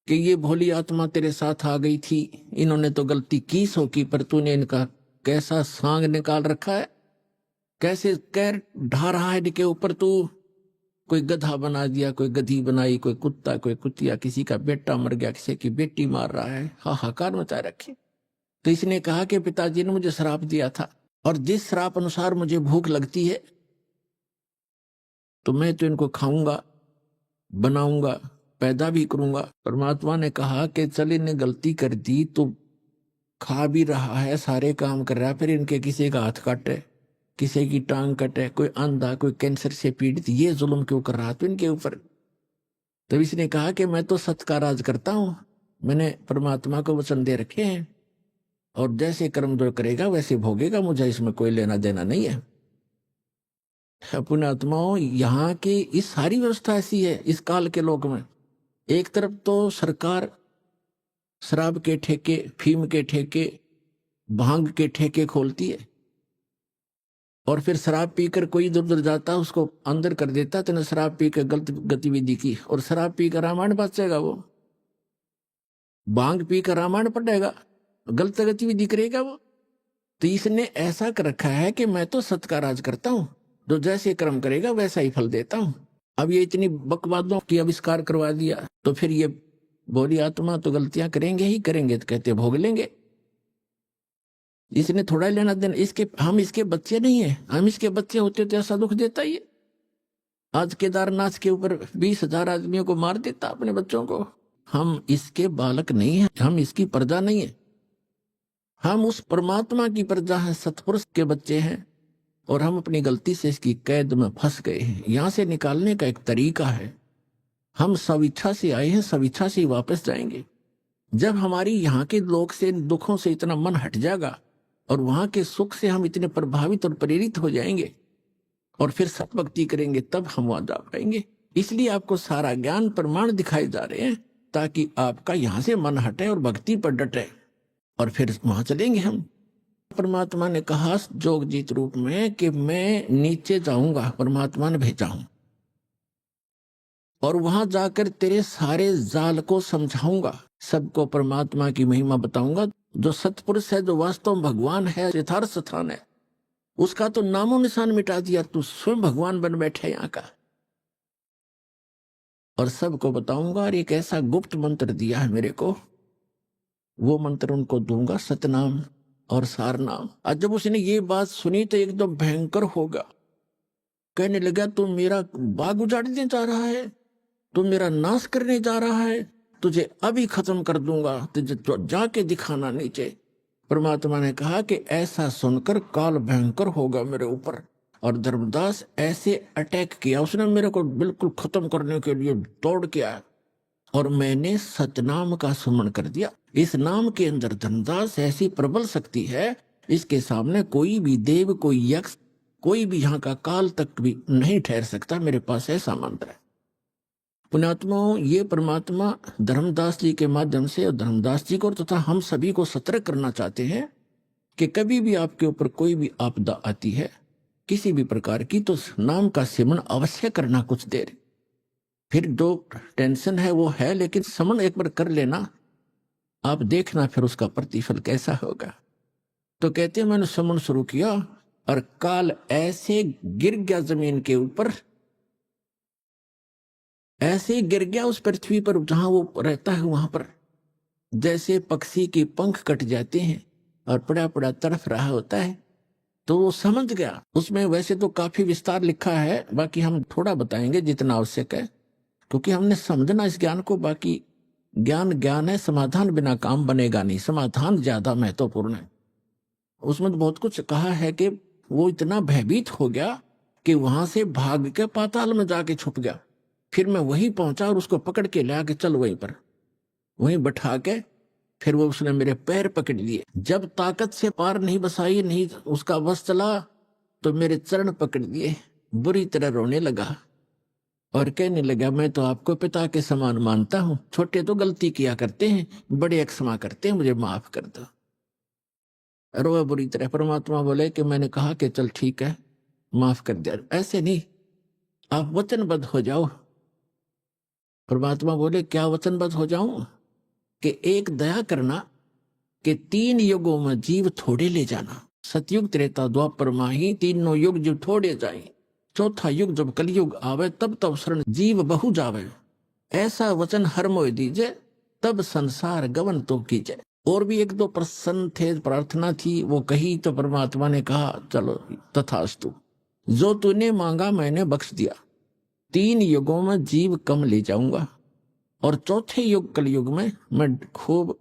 कि ये भोली आत्मा तेरे साथ आ गई थी, इन्होंने तो गलती की सो की, पर तूने इनका कैसा सांग निकाल रखा है, कैसे कैर ढा रहा है इनके ऊपर तू, कोई गधा बना दिया, कोई गधी बनाई, कोई कुत्ता, कोई कुतिया, किसी का बेटा मर गया, किसी की बेटी मार रहा है, हाहाकार मचाए रखे। तो इसने कहा कि पिताजी ने मुझे श्राप दिया था, और जिस श्राप अनुसार मुझे भूख लगती है तो मैं तो इनको खाऊंगा, बनाऊंगा, पैदा भी करूंगा। परमात्मा ने कहा कि चल इन्हें गलती कर दी तो खा भी रहा है, सारे काम कर रहा है, फिर इनके किसी का हाथ काटे, किसी की टांग कटे, कोई अंधा, कोई कैंसर से पीड़ित, ये जुल्म क्यों कर रहा था इनके ऊपर। तब इसने कहा कि मैं तो सत्य का राज करता हूं, मैंने परमात्मा को वचन दे रखे हैं, और जैसे कर्म जो करेगा वैसे भोगेगा, मुझे इसमें कोई लेना देना नहीं है। पुण्यात्माओं, यहाँ की इस सारी व्यवस्था ऐसी है इस काल के लोक में। एक तरफ तो सरकार शराब के ठेके, फीम के ठेके, भांग के ठेके खोलती है, और फिर शराब पीकर कोई इधर उधर जाता उसको अंदर कर देता, तेने शराब पी कर गलत गतिविधि की, और शराब पी कर रामायण बचेगा, वो भांग पी कर रामायण पढ़ेगा, गलत गतिविधि करेगा वो। तो इसने ऐसा कर रखा है कि मैं तो सत्य का राज करता हूं, जो जैसे कर्म करेगा वैसा ही फल देता हूं। अब ये इतनी बकवादों की आविष्कार करवा दिया, तो फिर ये भोली आत्मा तो गलतियां करेंगे ही करेंगे, तो कहते भोग लेंगे, इसने थोड़ा लेना देना, इसके हम इसके बच्चे नहीं है, हम इसके बच्चे होते तो ऐसा दुख देता ही है। आज केदारनाथ के ऊपर 20,000 आदमियों को मार देता अपने बच्चों को। हम इसके बालक नहीं है, हम इसकी प्रजा नहीं है, हम उस परमात्मा की प्रजा है, सतपुरुष के बच्चे हैं, और हम अपनी गलती से इसकी कैद में फंस गए हैं। यहां से निकालने का एक तरीका है, हम स्वेच्छा से आए हैं, स्वेच्छा से वापस जाएंगे। जब हमारी यहाँ के लोग से दुखों से इतना मन हट जाएगा, और वहां के सुख से हम इतने प्रभावित और प्रेरित हो जाएंगे, और फिर सतभक्ति करेंगे, तब हम वहां जा पाएंगे। इसलिए आपको सारा ज्ञान प्रमाण दिखाए जा रहे हैं, ताकि आपका यहां से मन हटे और भक्ति पर डटे, और फिर वहां चलेंगे हम। परमात्मा ने कहा जोगजीत रूप में कि मैं नीचे जाऊंगा, परमात्मा ने भेजा हूं, और वहां जाकर तेरे सारे जाल को समझाऊंगा, सबको परमात्मा की महिमा बताऊंगा। जो सतपुरुष है, जो वास्तव में भगवान है, यथार्थ स्थान है, उसका तो नामो निशान मिटा दिया, तू स्वयं भगवान बन बैठे यहाँ का, और सबको बताऊंगा। और एक ऐसा गुप्त मंत्र दिया है मेरे को, वो मंत्र उनको दूंगा, सतनाम और सारनाम। आज जब उसने ये बात सुनी तो एकदम भयंकर होगा, कहने लगा तू मेरा बाग उजाड़ने जा रहा है, तू मेरा नाश करने जा रहा है, तुझे अभी खत्म कर दूंगा, तुझे तो जाके दिखाना नीचे। परमात्मा ने कहा कि ऐसा सुनकर काल भयंकर होगा मेरे ऊपर, और धर्मदास ऐसे अटैक किया, उसने मेरे को बिल्कुल खत्म करने के लिए दौड़ के आया, और मैंने सतनाम का सुमन कर दिया। इस नाम के अंदर धर्मदास ऐसी प्रबल शक्ति है, इसके सामने कोई भी देव, कोई यक्ष, कोई भी यहाँ का काल तक भी नहीं ठहर सकता। मेरे पास ऐसा मंत्र है। पुण्यात्माओं, ये परमात्मा धर्मदास जी के माध्यम से, और धर्मदास जी को तथा हम सभी को सतर्क करना चाहते हैं कि कभी भी आपके ऊपर कोई भी आपदा आती है किसी भी प्रकार की, तो नाम का सिमरन अवश्य करना कुछ देर। फिर जो टेंशन है वो है, लेकिन समन एक बार कर लेना, आप देखना फिर उसका प्रतिफल कैसा होगा। तो कहते हैं मैंने समन शुरू किया, और काल ऐसे गिर गया जमीन के ऊपर, ऐसे गिर गया उस पृथ्वी पर जहां वो रहता है वहां पर, जैसे पक्षी के पंख कट जाते हैं और पड़ा पड़ा तड़फ रहा होता है। तो वो समझ गया। उसमें वैसे तो काफी विस्तार लिखा है, बाकी हम थोड़ा बताएंगे जितना आवश्यक है, क्योंकि हमने समझना इस ज्ञान को। बाकी ज्ञान ज्ञान है, समाधान बिना काम बनेगा नहीं, समाधान ज्यादा महत्वपूर्ण है। उसमें तो बहुत कुछ कहा है कि वो इतना भयभीत हो गया कि वहां से भाग के पाताल में जाके छुप गया। फिर मैं वहीं पहुंचा और उसको पकड़ के ले आके चल वहीं पर। वहीं बैठा के फिर वो उसने मेरे पैर पकड़ लिए। जब ताकत से पार नहीं बसाई, नहीं उसका बस चला, तो मेरे चरण पकड़ लिए, बुरी तरह रोने लगा और कहने लगा, मैं तो आपको पिता के समान मानता हूं, छोटे तो गलती किया करते हैं, बड़े क्षमा करते हैं, मुझे माफ कर दो। रोया बुरी तरह। परमात्मा बोले कि मैंने कहा कि चल ठीक है, माफ कर दिया। ऐसे नहीं, आप वचनबद्ध हो जाओ। परमात्मा बोले, क्या वचनबद्ध हो जाऊं? कि एक दया करना कि 3 युगों में जीव थोड़े ले जाना। सतयुग, त्रेता, द्वापर, माही, तीनों युग जीव थोड़े जाए, चौथा युग जब कलयुग आवे, तब तब शरण जीव बहु जावे। ऐसा वचन हर मोय दीजे, तब संसार गवन तो कीजे। और भी 1-2 प्रश्न थे, प्रार्थना थी, वो कही तो परमात्मा ने कहा चलो तथास्तु, जो तूने मांगा मैंने बख्श दिया। 3 युगों में जीव कम ले जाऊंगा और चौथे युग कलयुग में मैं खूब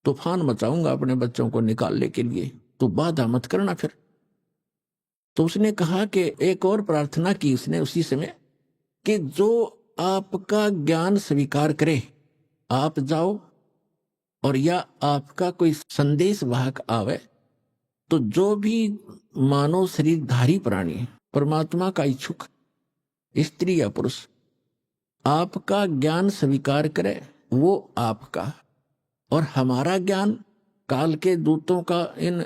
तूफान मचाऊंगा अपने बच्चों को निकालने के लिए, तो बाधा मत करना फिर। तो उसने कहा कि एक और प्रार्थना की उसने उसी समय कि जो आपका ज्ञान स्वीकार करे, आप जाओ, और या आपका कोई संदेश वाहक आवे, तो जो भी मानव शरीरधारी प्राणी परमात्मा का इच्छुक, स्त्री या पुरुष, आपका ज्ञान स्वीकार करे, वो आपका और हमारा ज्ञान, काल के दूतों का, इन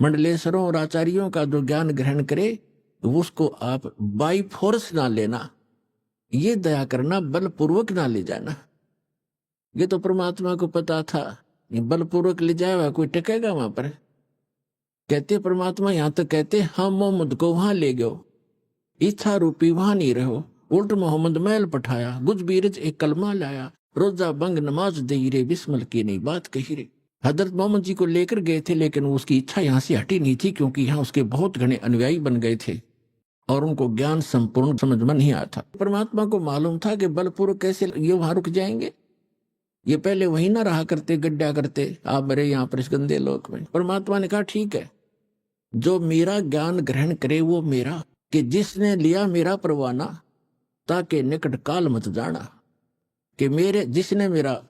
मंडलेश्वरों और आचार्यों का जो ज्ञान ग्रहण करे, उसको आप बाई फोर्स ना लेना, ये दया करना, बलपूर्वक ना ले जाना। ये तो परमात्मा को पता था, ये बलपूर्वक ले जाएगा कोई टिकेगा वहां पर? कहते परमात्मा यहां तक कहते, हम मोहम्मद को वहां ले गयो, इच्छा रूपी वहां नहीं रहो, उल्ट मोहम्मद मैल पठाया, गुज बीरज एक कलमा लाया, रोजा बंग नमाज दई रे, बिस्मल की नहीं बात कही रे। हजरत मोहम्मद जी को लेकर गए थे, लेकिन उसकी इच्छा यहाँ से हटी नहीं थी, क्योंकि यहाँ उसके बहुत घने अनुयायी बन गए थे और उनको ज्ञान संपूर्ण समझ में नहीं आता। परमात्मा को मालूम था कि बलपूर्वक कैसे ये वहां रुक जाएंगे, ये पहले वहीं ना रहा करते, गड्ढा करते, आप मेरे यहाँ पर इस गंदे लोक में। परमात्मा ने कहा ठीक है, जो मेरा ज्ञान ग्रहण करे वो मेरा, कि जिसने लिया मेरा परवाना, ताकि निकट काल मत जाना, कि मेरे जिसने मेरा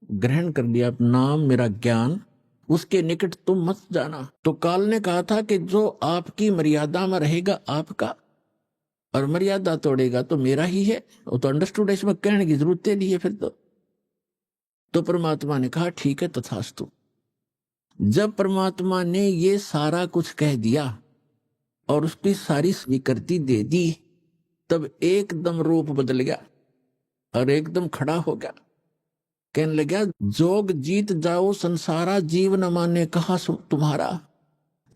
ग्रहण कर लिया नाम, मेरा ज्ञान, उसके निकट तुम मत जाना। तो काल ने कहा था कि जो आपकी मर्यादा में रहेगा आपका, और मर्यादा तोड़ेगा तो मेरा ही है। वो तो अंडरस्टूड, इसमें कहने की जरूरत नहीं है फिर तो परमात्मा ने कहा ठीक है तथास्तु। जब परमात्मा ने ये सारा कुछ कह दिया और उसकी सारी स्वीकृति दे दी, तब एकदम रूप बदल गया और एकदम खड़ा हो गया। कहने लगा, जोग जीत जाओ संसारा, जीव न माने कहा तुम्हारा,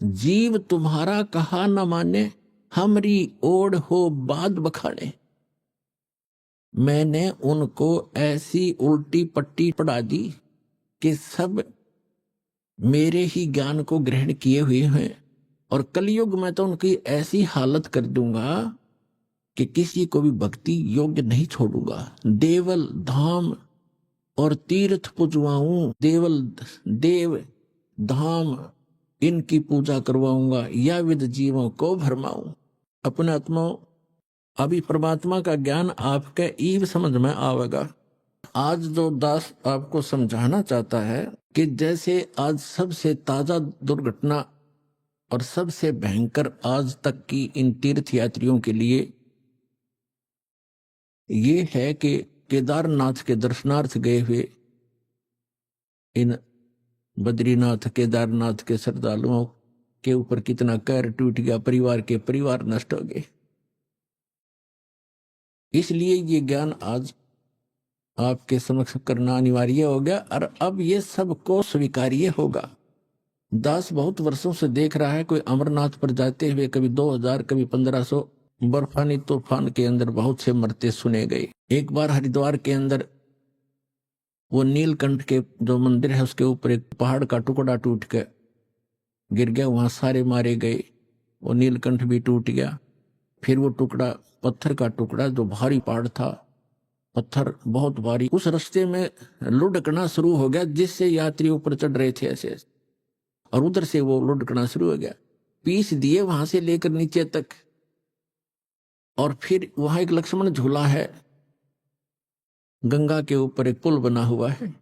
जीव तुम्हारा कहा न माने, हमरी ओढ़ हो बाद बखाने। मैंने उनको ऐसी उल्टी पट्टी पढ़ा दी कि सब मेरे ही ज्ञान को ग्रहण किए हुए हैं, और कलयुग में तो उनकी ऐसी हालत कर दूंगा कि किसी को भी भक्ति योग्य नहीं छोड़ूंगा। देवल धाम और तीर्थ पुजवाऊं, देवल देव धाम इनकी पूजा करवाऊंगा, या विद जीवों को भरमाऊं। अपने आत्माओं, अभी परमात्मा का ज्ञान आपके ईव समझ में आवेगा। आज जो दास आपको समझाना चाहता है कि जैसे आज सबसे ताजा दुर्घटना और सबसे भयंकर आज तक की इन तीर्थ यात्रियों के लिए ये है कि केदारनाथ के दर्शनार्थ गए हुए इन बद्रीनाथ केदारनाथ के श्रद्धालुओं के ऊपर कितना कहर टूट गया, परिवार के परिवार नष्ट हो गए। इसलिए ये ज्ञान आज आपके समक्ष करना अनिवार्य हो गया, और अब ये सबको स्वीकार्य होगा। दास बहुत वर्षों से देख रहा है, कोई अमरनाथ पर जाते हुए कभी 2000 कभी 1500 बर्फानी तूफान के अंदर बहुत से मरते सुने गए। एक बार हरिद्वार के अंदर वो नीलकंठ के जो मंदिर है उसके ऊपर एक पहाड़ का टुकड़ा टूट के गिर गया, वहां सारे मारे गए, वो नीलकंठ भी टूट गया। फिर वो टुकड़ा पत्थर का टुकड़ा, जो भारी पहाड़ था, पत्थर बहुत भारी, उस रास्ते में लुढ़कना शुरू हो गया, जिससे यात्री ऊपर चढ़ रहे थे ऐसे, और उधर से वो लुढ़कना शुरू हो गया, पीस दिए वहां से लेकर नीचे तक। और फिर वहां एक लक्ष्मण झूला है, गंगा के ऊपर एक पुल बना हुआ है।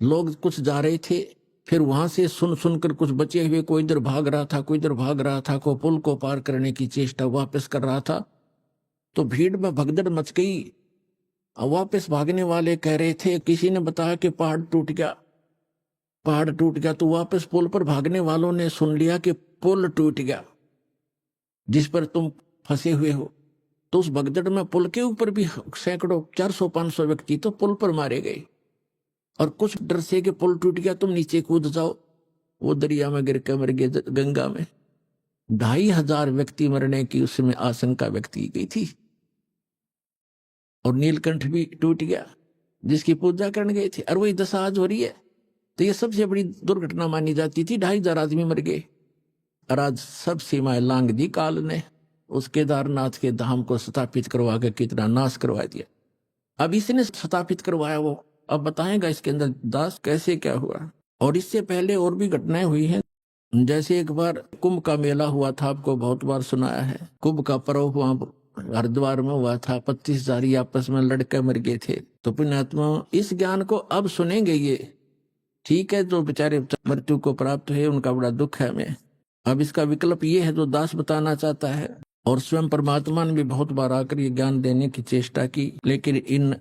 लोग कुछ जा रहे थे, फिर वहां से सुन सुनकर कुछ बचे हुए कोई इधर भाग रहा था, कोई इधर भाग रहा था, कोई पुल को पार करने की चेष्टा वापस कर रहा था। तो भीड़ में भगदड़ मच गई। वापस भागने वाले कह रहे थे, किसी ने बताया कि पहाड़ टूट गया, पहाड़ टूट गया। तो वापस पुल पर भागने वालों ने सुन लिया कि पुल टूट गया जिस पर तुम फंसे हुए हो। तो उस भगदड़ में पुल के ऊपर भी सैकड़ों 400-500 व्यक्ति तो पुल पर मारे गए। और कुछ डर से कि पुल टूट गया तुम नीचे कूद जाओ, वो दरिया में गिर के मर गए, गंगा में। 2500 व्यक्ति मरने की उसमें आशंका व्यक्त की गई थी। और नीलकंठ भी टूट गया जिसकी पूजा करने गए थे, और वही दशा आज हो रही है। तो ये सबसे बड़ी दुर्घटना मानी जाती थी। 2500 आदमी मर गए, और आज सब सीमाएं लांग दी काल ने। उस केदारनाथ के धाम को स्थापित करवा के कितना नाश करवा दिया। अब इसने स्थापित करवाया वो अब बताएगा इसके अंदर दास कैसे क्या हुआ। और इससे पहले और भी घटनाएं हुई हैं। जैसे एक बार कुंभ का मेला हुआ था, आपको बहुत बार सुनाया है। कुंभ का पर्व वहां हरिद्वार में हुआ था। 25,000 आपस में लड़के मर गए थे। तो पुण्यात्मा इस ज्ञान को अब सुनेंगे। ये ठीक है, जो बेचारे मृत्यु को प्राप्त हुए उनका बड़ा दुख है हमें। अब इसका विकल्प ये है जो दास बताना चाहता है। और स्वयं परमात्मा ने भी बहुत बार आकर ये ज्ञान देने की चेष्टा की, लेकिन इन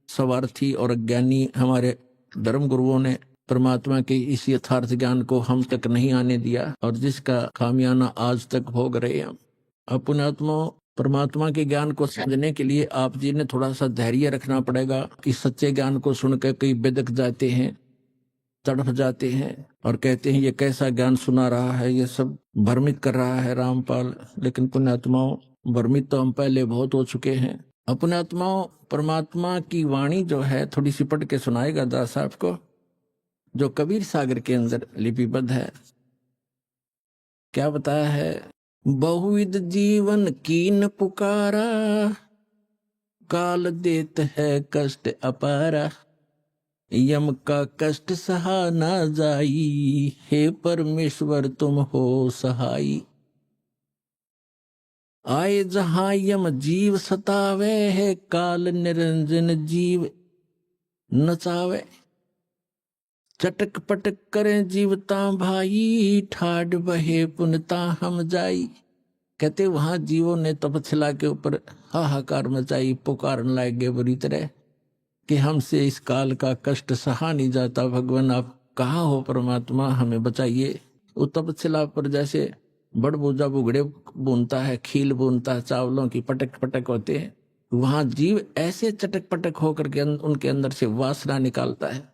स्वार्थी और अज्ञानी हमारे धर्म गुरुओं ने परमात्मा के इस यथार्थ ज्ञान को हम तक नहीं आने दिया, और जिसका खामियाना आज तक भोग रहे हैं। अब पुण्यात्मा परमात्मा के ज्ञान को समझने के लिए आप जी ने थोड़ा सा धैर्य रखना पड़ेगा। कि सच्चे ज्ञान को सुनकर कई बिदक जाते हैं, तड़फ जाते हैं और कहते हैं ये कैसा ज्ञान सुना रहा है, ये सब भ्रमित कर रहा है रामपाल। लेकिन पुण्यात्माओं, भ्रमित तो हम पहले बहुत हो चुके हैं। पुण्यात्माओं, परमात्मा की वाणी जो है थोड़ी सी पढ़ के सुनाएगा दास साहब को, जो कबीर सागर के अंदर लिपिबद्ध है। क्या बताया है? बहुविध जीवन कीन पुकारा, काल देत है कष्ट अपारा, यम का कष्ट सहा ना जाई, हे परमेश्वर तुम हो सहाई। आए जहां यम जीव सतावे है, काल निरंजन जीव नचावे। चटक पटक करें जीवता भाई, ठाड बहे पुनता हम जाई। कहते वहां जीवों ने तपस्या के ऊपर हाहाकार मचाई, पुकारने लगे बुरी तरह कि हमसे इस काल का कष्ट सहा नहीं जाता। भगवान आप कहाँ हो परमात्मा, हमें बचाइए। वो तपस्या पर जैसे बड़बूजा बुगड़े बुनता है, खील बुनता है, चावलों की पटक पटक होते हैं। वहां जीव ऐसे चटक पटक होकर के उनके अंदर से वासना निकालता है।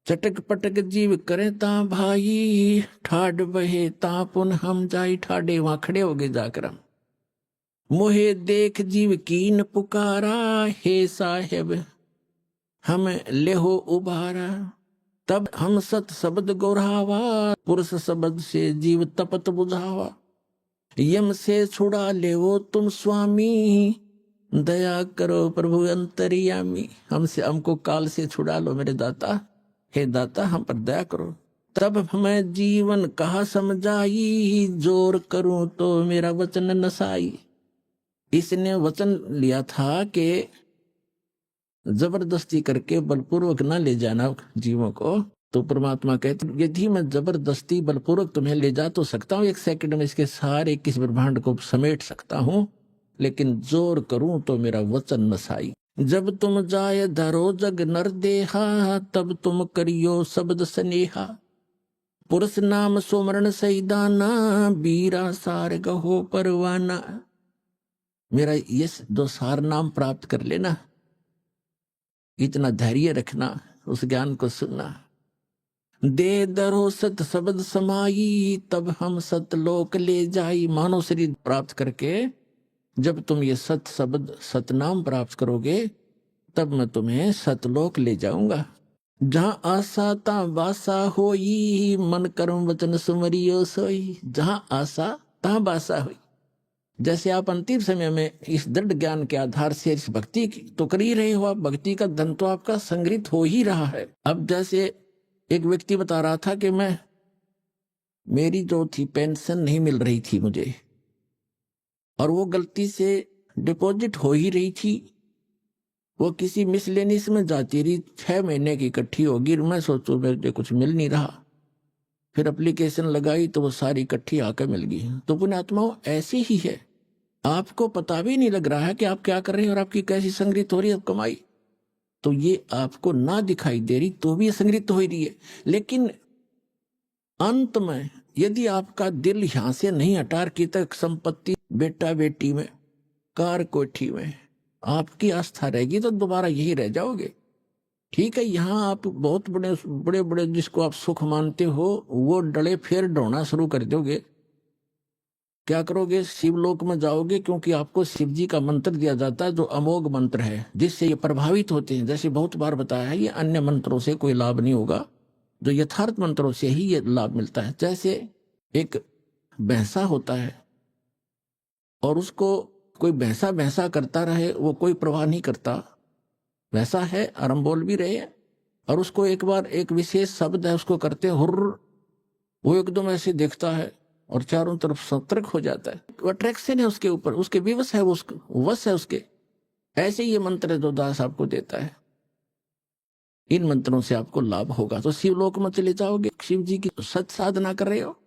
चटक पटक जीव करे ता भाई, ठाड बहे ता पुन हम जाई। ठाडे वहां खड़े हो गए जाकर हम। मोहे देख जीव कीन पुकारा, हे साहेब हम लेहो उबारा। तब हम सत शब्द गोरावा, पुरुष शब्द से जीव तपत बुझावा। यम से छुड़ा ले वो तुम स्वामी, दया करो प्रभु अंतर्यामी। हमको काल से छुड़ा लो मेरे दाता, हे दाता हम पर दया करो। तब हमें जीवन कहा समझाई, जोर करूं तो मेरा वचन नसाई। इसने वचन लिया था कि जबरदस्ती करके बलपूर्वक न ले जाना जीवों को। तो परमात्मा कहते यदि मैं जबरदस्ती बलपूर्वक तुम्हें ले जा तो सकता हूँ, 1 सेकंड में इसके सारे 21 ब्रह्मांड को समेट सकता हूँ, लेकिन जोर करूं तो मेरा वचन नसाई। जब तुम जाय धरो जग नर देहा, तब तुम करियो शब्द स्नेहा। पुरुष नाम सुमरण सैदाना, बीरा सार गहो परवाना। मेरा ये दो सार नाम प्राप्त कर लेना, इतना धैर्य रखना, उस ज्ञान को सुनना। दे दरो सत शब्द समाई, तब हम सतलोक ले जाई। मानव शरीर प्राप्त करके जब तुम ये सत शब्द सतनाम प्राप्त करोगे, तब मैं तुम्हें सतलोक ले जाऊंगा। जहाँ आशा ता बासा होई, मन कर्म वचन सुमरियो सोई। जहाँ आशा तहाँ बासा हुई। जैसे आप अंतिम समय में इस दृढ़ ज्ञान के आधार से इस भक्ति तो कर ही रहे हो, आप भक्ति का धन तो आपका संग्रहित हो ही रहा है। अब जैसे एक व्यक्ति बता रहा था कि मेरी जो थी पेंशन नहीं मिल रही थी मुझे, और वो गलती से डिपॉजिट हो ही रही थी, वो किसी मिसलेनियस में जाती रही, 6 महीने की इकट्ठी होगी। मैं सोचू मेरे कुछ मिल नहीं रहा, फिर एप्लीकेशन लगाई तो वो सारी इकट्ठी आकर मिल गई। तो पुण्यात्माओं ऐसी ही है, आपको पता भी नहीं लग रहा है कि आप क्या कर रहे हैं और आपकी कैसी संग्रहित हो रही है कमाई। तो ये आपको ना दिखाई दे रही तो भी ये संग्रहित हो रही है, लेकिन अंत में यदि आपका दिल यहां से नहीं हटा की तक संपत्ति, बेटा बेटी में, कार कोठी में आपकी आस्था रहेगी तो दोबारा यही रह जाओगे। ठीक है, यहाँ आप बहुत बड़े बड़े बड़े जिसको आप सुख मानते हो वो डले फिर ढोना शुरू कर दोगे। क्या करोगे? शिवलोक में जाओगे, क्योंकि आपको शिव जी का मंत्र दिया जाता है जो अमोघ मंत्र है, जिससे ये प्रभावित होते हैं। जैसे बहुत बार बताया है, ये अन्य मंत्रों से कोई लाभ नहीं होगा, जो यथार्थ मंत्रों से ही ये लाभ मिलता है। जैसे एक भैंसा होता है और उसको कोई भैंसा भैंसा करता रहे, वो कोई प्रवाह नहीं करता, वैसा है। और हम बोल भी रहे हैं, और उसको एक बार एक विशेष शब्द है उसको करते हुर्र, वो एकदम ऐसे देखता है और चारों तरफ सतर्क हो जाता है। वो अट्रैक्शन है उसके ऊपर, उसके विवश है, वो वश है उसके। ऐसे ये मंत्र है जो दास आपको देता है, इन मंत्रों से आपको लाभ होगा। तो शिवलोक में चले जाओगे, शिव जी की सत साधना कर रहे हो,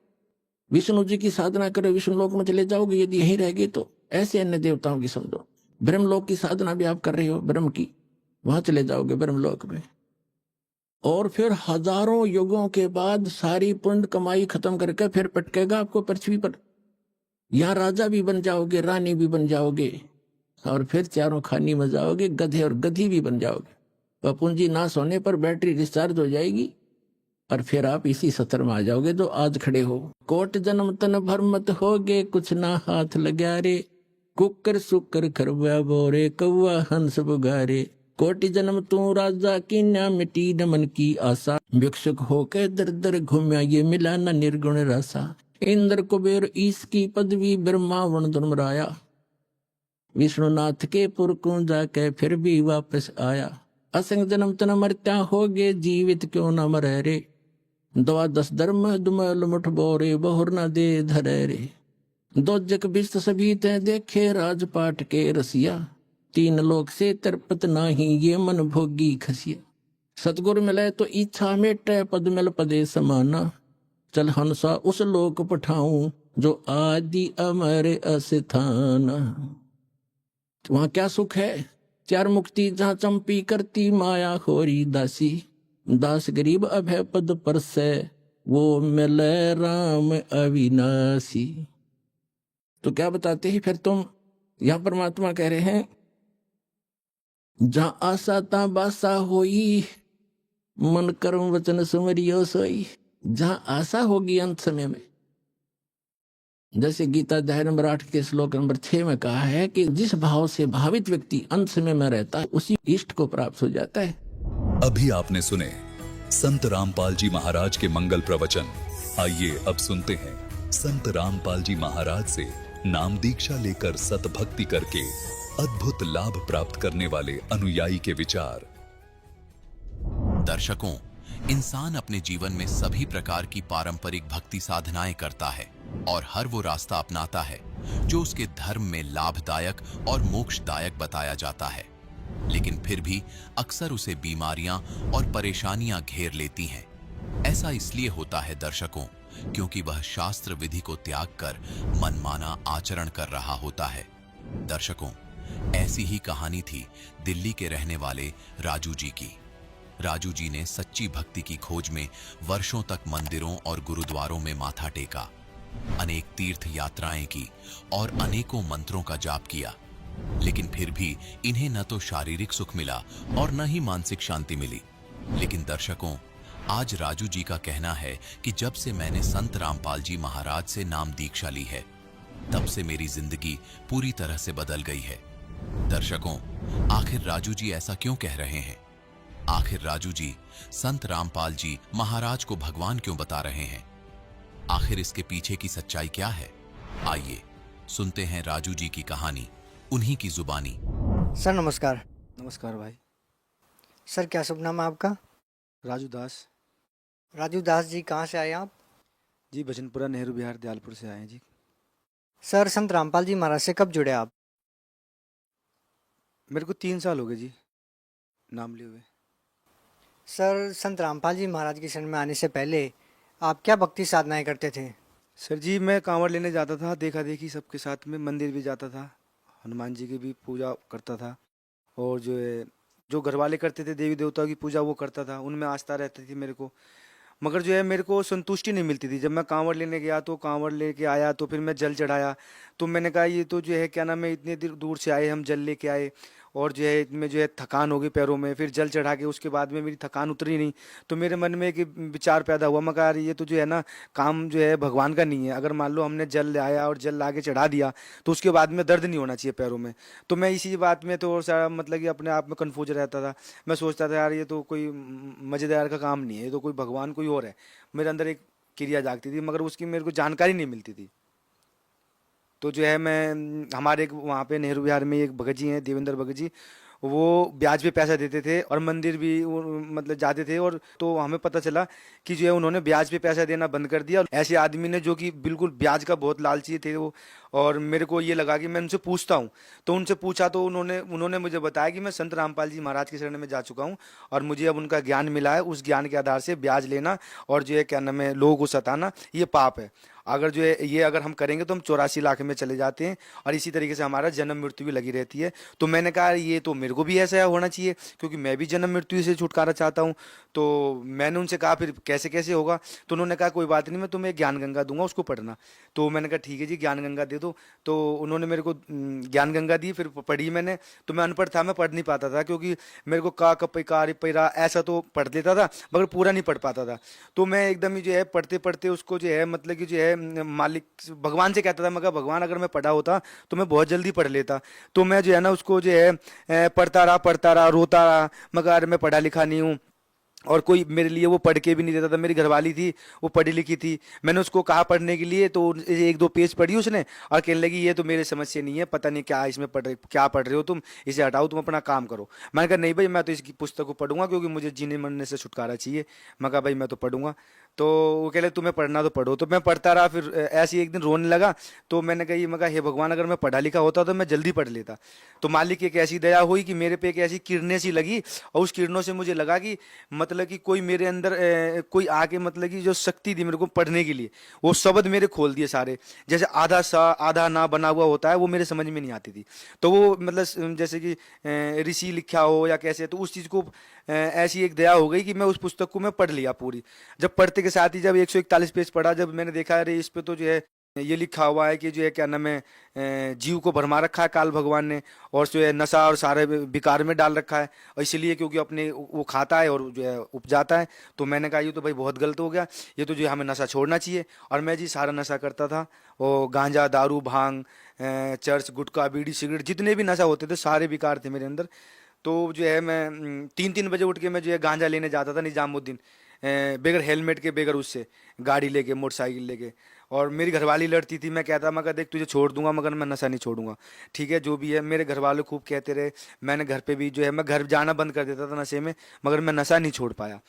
विष्णु जी की साधना कर रहे हो, विष्णु लोक में चले जाओगे। यदि यहीं रह गए तो ऐसे अन्य देवताओं की समझो। ब्रह्मलोक की साधना भी आप कर रहे हो, ब्रह्म की, वहां चले जाओगे ब्रह्मलोक में। और फिर हजारों युगों के बाद सारी पुण्य कमाई खत्म करके फिर पटकेगा आपको पृथ्वी पर। यहाँ राजा भी बन जाओगे, रानी भी बन जाओगे, और फिर चारों खानी में जाओगे, गधे और गधी भी बन जाओगे। वह पूंजी नाश होने पर बैटरी डिस्चार्ज हो जाएगी और फिर आप इसी सत्र में आ जाओगे जो आज खड़े हो। कोट जन्म तन भर मत होगे, कुछ ना हाथ लगा रे, कुकर सुकर खरवा बोरे, कौवा हंस बुगारे। कोटि जन्म तू राजा की ना मिटी न मन की आशा, भिक्षुक होके दर दर घूमया ये मिला न निर्गुण रासा। इंद्र कुबेर ईश की पदवी, ब्रह्मा वर्ण धर्मराया, विष्णुनाथ के पुर को जाके फिर भी वापस आया। असंग जन्म तन मरत्या होगे, जीवित क्यों न मरे रे, 12 धर्म दुमल मुठ बोरे, बहुर न दे धरे रे। दो जग बिस्त सभी ते देखे, राजपाट के रसिया, 3 लोक से तरपत नाही, ये मन भोगी खसिया। सतगुरु मिले तो इच्छा मेटे, पद मिल पदे समाना, चल हंसा उस लोक पठाऊं, जो आदि अमर अस्थाना। वहां क्या सुख है? 4 मुक्ति जहां चंपी करती, माया खोरी दासी, दास गरीब अभय पद पर से, वो मिले राम अविनाशी। तो क्या बताते हैं फिर तुम? यहां परमात्मा कह रहे हैं, जहां आशा ता बासा होई, मन कर्म वचन सुमरियो सोई। जहां आशा होगी अंत समय में, जैसे गीता अध्याय नंबर 8 के श्लोक नंबर 6 में कहा है कि जिस भाव से भावित व्यक्ति अंत समय में रहता है, उसी इष्ट को प्राप्त हो जाता है। अभी आपने सुने संत रामपाल जी महाराज के मंगल प्रवचन। आइए अब सुनते हैं संत रामपाल जी महाराज से नाम दीक्षा लेकर सत भक्ति करके अद्भुत लाभ प्राप्त करने वाले अनुयायी के विचार। दर्शकों, इंसान अपने जीवन में सभी प्रकार की पारंपरिक भक्ति साधनाएं करता है और हर वो रास्ता अपनाता है जो उसके धर्म में लाभदायक और मोक्षदायक बताया जाता है, लेकिन फिर भी अक्सर उसे बीमारियां और परेशानियां घेर लेती हैं। ऐसा इसलिए होता है दर्शकों, क्योंकि वह शास्त्र विधि को त्याग कर मनमाना आचरण कर रहा होता है। दर्शकों, ऐसी ही कहानी थी दिल्ली के रहने वाले राजू जी की। राजू जी ने सच्ची भक्ति की खोज में वर्षों तक मंदिरों और गुरुद्वारों में माथा टेका, अनेक तीर्थ यात्राएं की और अनेकों मंत्रों का जाप किया, लेकिन फिर भी इन्हें न तो शारीरिक सुख मिला और न ही मानसिक शांति मिली। लेकिन दर्शकों, आज राजू जी का कहना है कि जब से मैंने संत रामपाल जी महाराज से नाम दीक्षा ली है, तब से मेरी जिंदगी पूरी तरह से बदल गई है। दर्शकों, आखिर राजू जी ऐसा क्यों कह रहे हैं? आखिर राजू जी संत रामपाल जी महाराज को भगवान क्यों बता रहे हैं? आखिर इसके पीछे की सच्चाई क्या है? आइए सुनते हैं राजू जी की कहानी, उन्हीं की जुबानी। सर नमस्कार। नमस्कार भाई। सर क्या शुभ नाम है आपका? राजू दास। राजू दास जी, कहाँ से आए आप? जी बचनपुरा नेहरू बिहार दयालपुर से आए हैं जी। सर संत रामपाल जी महाराज से कब जुड़े आप? मेरे को 3 साल हो गए जी। नाम लिए हुए। सर, संत रामपाल जी महाराज की शरण में आने से पहले आप क्या भक्ति साधनाएं करते थे? सर जी, मैं कांवड़ लेने जाता था, देखा देखी सबके साथ में, मंदिर भी जाता था, हनुमान जी की भी पूजा करता था, और जो है जो घर वाले करते थे देवी देवताओं की पूजा वो करता था, उनमें आस्था रहती थी मेरे को। मगर जो है मेरे को संतुष्टि नहीं मिलती थी। जब मैं कांवड़ लेने गया तो कांवड़ लेके आया तो फिर मैं जल चढ़ाया, तो मैंने कहा ये तो जो है क्या नाम है, इतने दूर से आए हम, जल लेके आए, और जो है इनमें जो है थकान हो गई पैरों में, फिर जल चढ़ा के उसके बाद में मेरी थकान उतरी नहीं। तो मेरे मन में एक विचार पैदा हुआ, मैं कहा यार ये तो जो है ना काम जो है भगवान का नहीं है। अगर मान लो हमने जल लाया और जल ला के चढ़ा दिया तो उसके बाद में दर्द नहीं होना चाहिए पैरों में। तो मैं इसी बात में तो सारा मतलब कि अपने आप में कन्फ्यूज रहता था। मैं सोचता था यार ये तो कोई मजेदार का काम नहीं है, ये तो कोई भगवान कोई और है। मेरे अंदर एक क्रिया जागती थी मगर उसकी मेरे को जानकारी नहीं मिलती थी। तो जो है मैं हमारे एक वहाँ पे नेहरू विहार में एक भगत जी हैं, देवेंद्र भगत जी, वो ब्याज पे पैसा देते थे और मंदिर भी वो मतलब जाते थे। और तो हमें पता चला कि जो है उन्होंने ब्याज पे पैसा देना बंद कर दिया। ऐसे आदमी ने जो कि बिल्कुल ब्याज का बहुत लालची थे वो, और मेरे को ये लगा कि मैं उनसे पूछता हूँ। तो उनसे पूछा तो उन्होंने उन्होंने मुझे बताया कि मैं संत रामपाल जी महाराज की शरण में जा चुका हूँ और मुझे अब उनका ज्ञान मिला है। उस ज्ञान के आधार से ब्याज लेना और जो है क्या नाम है लोगों को सताना ये पाप है। अगर जो है ये अगर हम करेंगे तो हम 84 लाख में चले जाते हैं और इसी तरीके से हमारा जन्म मृत्यु भी लगी रहती है। तो मैंने कहा ये तो मेरे को भी ऐसा होना चाहिए क्योंकि मैं भी जन्म मृत्यु से छुटकारा चाहता हूँ। तो मैंने उनसे कहा फिर कैसे कैसे होगा? तो उन्होंने कहा कोई बात नहीं, मैं तुम्हें ज्ञान गंगा दूंगा, उसको पढ़ना। तो मैंने कहा ठीक है जी, ज्ञान गंगा दे दो। तो उन्होंने मेरे को ज्ञान गंगा दी, फिर पढ़ी मैंने। तो मैं अनपढ़ था, मैं पढ़ नहीं पाता था क्योंकि मेरे को का कप का पैरा ऐसा तो पढ़ लेता था मगर पूरा नहीं पढ़ पाता था। तो मैं एकदम ही जो है पढ़ते पढ़ते उसको जो है मतलब कि जो है मालिक भगवान से कहता था, मैं कहा भगवान अगर मैं पढ़ा होता तो मैं बहुत जल्दी पढ़ लेता। तो मैं जो है ना उसको जो है पढ़ता रहा रोता रहा, मगर मैं पढ़ा लिखा नहीं हूँ और कोई मेरे लिए वो पढ़ के भी नहीं देता था। मेरी घरवाली थी वो पढ़ी लिखी थी, मैंने उसको कहा पढ़ने के लिए तो एक दो पेज पढ़ी उसने और कहने लगी ये तो मेरे समझ से नहीं है, पता नहीं क्या इसमें क्या पढ़ रहे हो तुम, इसे हटाओ, तुम अपना काम करो। मैंने कहा नहीं भाई मैं तो इसकी पुस्तक को पढ़ूंगा क्योंकि मुझे जीने मरने से छुटकारा चाहिए। मैं कहा भाई मैं तो पढ़ूंगा। तो वो कह रहे तुम्हें पढ़ना तो पढ़ो। तो मैं पढ़ता रहा, फिर ऐसे ही एक दिन रोने लगा। तो मैंने कही मैं कहा हे भगवान अगर मैं पढ़ा लिखा होता तो मैं जल्दी पढ़ लेता। तो मालिक की एक ऐसी दया हुई कि मेरे पे एक ऐसी किरणें सी लगी और उस किरणों से मुझे लगा कि मतलब कि कोई मेरे अंदर कोई आके मतलब कि जो शक्ति थी मेरे को पढ़ने के लिए, वो शब्द मेरे खोल दिए सारे। जैसे आधा सा आधा ना बना हुआ होता है वो मेरे समझ में नहीं आती थी। तो वो मतलब जैसे कि ऋषि लिखा हो या कैसे, तो उस चीज़ को ऐसी एक दया हो गई कि मैं उस पुस्तक को मैं पढ़ लिया पूरी। जब पढ़ते के साथ ही जब 141 पेज पढ़ा, जब मैंने देखा अरे इस पे तो जो है ये लिखा हुआ है कि जो है क्या नाम है जीव को भरमा रखा है काल भगवान ने और जो है नशा और सारे विकार में डाल रखा है, और इसलिए क्योंकि अपने वो खाता है और जो है उपजाता है। तो मैंने कहा ये तो भाई बहुत गलत हो गया, ये तो जो है हमें नशा छोड़ना चाहिए। और मैं जी सारा नशा करता था, वो गांजा दारू भांग चर्च गुटखा बीड़ी सिगरेट जितने भी नशा होते थे सारे विकार थे मेरे अंदर। तो जो है मैं 3-3 बजे उठ के मैं जो है गांजा लेने जाता था निजामुद्दीन, बगैर हेलमेट के बगैर उससे गाड़ी लेके मोटरसाइकिल लेके। और मेरी घरवाली लड़ती थी, मैं कहता मैं देख तुझे छोड़ दूंगा मगर मैं नशा नहीं छोड़ूंगा। ठीक है जो भी है, मेरे घर वाले खूब कहते रहे। मैंने घर पे भी जो है मैं घर जाना बंद कर देता था नशे में, मगर मैं नशा नहीं छोड़ पाया।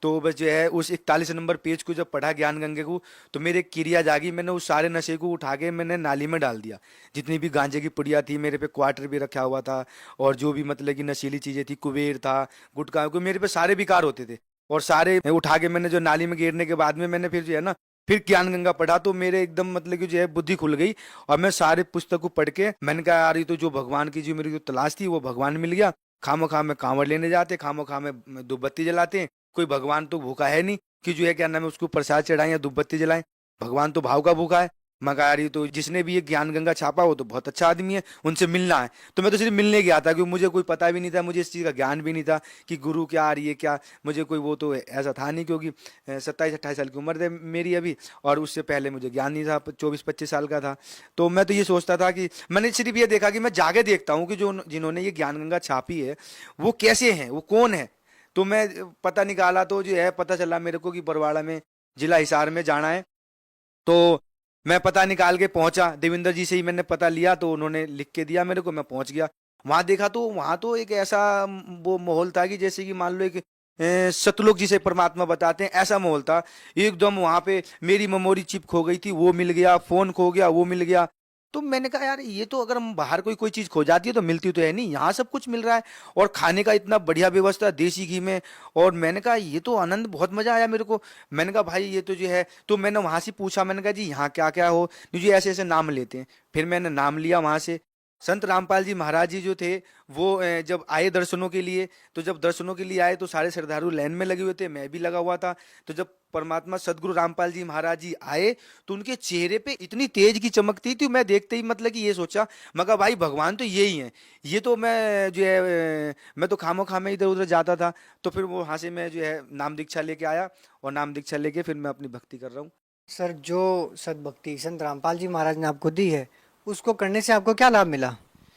तो बस जो है उस 41 नंबर पेज को जब पढ़ा ज्ञान गंगे को, तो मेरे एक क्रिया जागी। मैंने उस सारे नशे को उठा के मैंने नाली में डाल दिया। जितनी भी गांजे की पुड़िया थी, मेरे पे क्वार्टर भी रखा हुआ था और जो भी मतलब कि नशीली चीज़ें थी, कुबेर था, गुटखा, मेरे पे सारे विकार होते थे और सारे उठा के मैंने जो नाली में गिरने के बाद में मैंने फिर जो है ना फिर ज्ञान गंगा पढ़ा। तो मेरे एकदम मतलब कि जो है बुद्धि खुल गई और मैं सारे पुस्तक को पढ़ के मैंने कहा यार ये तो जो भगवान की जो मेरी जो तलाश थी वो भगवान मिल गया। खामो खाम में कांवड़ लेने जाते, खामो खाम में धूपबत्ती जलाते हैं, कोई भगवान तो भूखा है नहीं कि जो है क्या नाम है उसको प्रसाद चढ़ाएं या धूपबत्ती जलाएं, भगवान तो भाव का भूखा है। मगर यार ये तो जिसने भी ये ज्ञान गंगा छापा वो तो बहुत अच्छा आदमी है, उनसे मिलना है। तो मैं तो सिर्फ मिलने गया था क्योंकि मुझे कोई पता भी नहीं था, मुझे इस चीज़ का ज्ञान भी नहीं था कि गुरु क्या और ये क्या, मुझे कोई वो तो ऐसा था नहीं क्योंकि 27-28 साल की उम्र है मेरी अभी, और उससे पहले मुझे ज्ञान नहीं था, 24-25 साल का था। तो मैं तो ये सोचता था कि मैंने सिर्फ ये देखा कि मैं जाके देखता हूँ कि जो जिन्होंने ये ज्ञान गंगा छापी है वो कैसे हैं, वो कौन है। तो मैं पता निकाला तो जो है पता चला मेरे को कि बरवाड़ा में जिला हिसार में जाना है। तो मैं पता निकाल के पहुंचा, देवेंद्र जी से ही मैंने पता लिया तो उन्होंने लिख के दिया मेरे को, मैं पहुंच गया वहां। देखा तो वहां तो एक ऐसा वो माहौल था कि जैसे कि मान लो एक सतलोक जिसे परमात्मा बताते हैं ऐसा माहौल था एकदम। वहां पे मेरी मेमोरी चिप खो गई थी वो मिल गया, फोन खो गया वो मिल गया, तो मैंने कहा यार ये तो अगर हम बाहर कोई चीज़ खो जाती है तो मिलती तो है नहीं, यहाँ सब कुछ मिल रहा है और खाने का इतना बढ़िया व्यवस्था देसी घी में। और मैंने कहा ये तो आनंद, बहुत मजा आया मेरे को। मैंने कहा भाई ये तो जो है, तो मैंने वहां से पूछा, मैंने कहा जी यहाँ क्या क्या हो जी, ऐसे ऐसे नाम लेते हैं। फिर मैंने नाम लिया वहां से। संत रामपाल जी महाराज जी जो थे वो जब आए दर्शनों के लिए, तो जब दर्शनों के लिए आए तो सारे श्रद्धालु लाइन में लगे हुए थे, मैं भी लगा हुआ था। तो जब परमात्मा सदगुरु रामपाल जी महाराज जी आए तो उनके चेहरे पे इतनी तेज की चमक थी मैं देखते ही मतलब कि ये सोचा, मगर भाई भगवान तो यही है। ये तो मैं जो है मैं तो खामो खामे इधर उधर जाता था। तो फिर वो वहाँ से मैं जो है नाम दीक्षा लेके आया और नाम दीक्षा लेके फिर मैं अपनी भक्ति कर रहा हूँ। सर, जो सद्भक्ति संत रामपाल जी महाराज ने आपको दी है, उसको करने से आपको क्या लाभ मिला?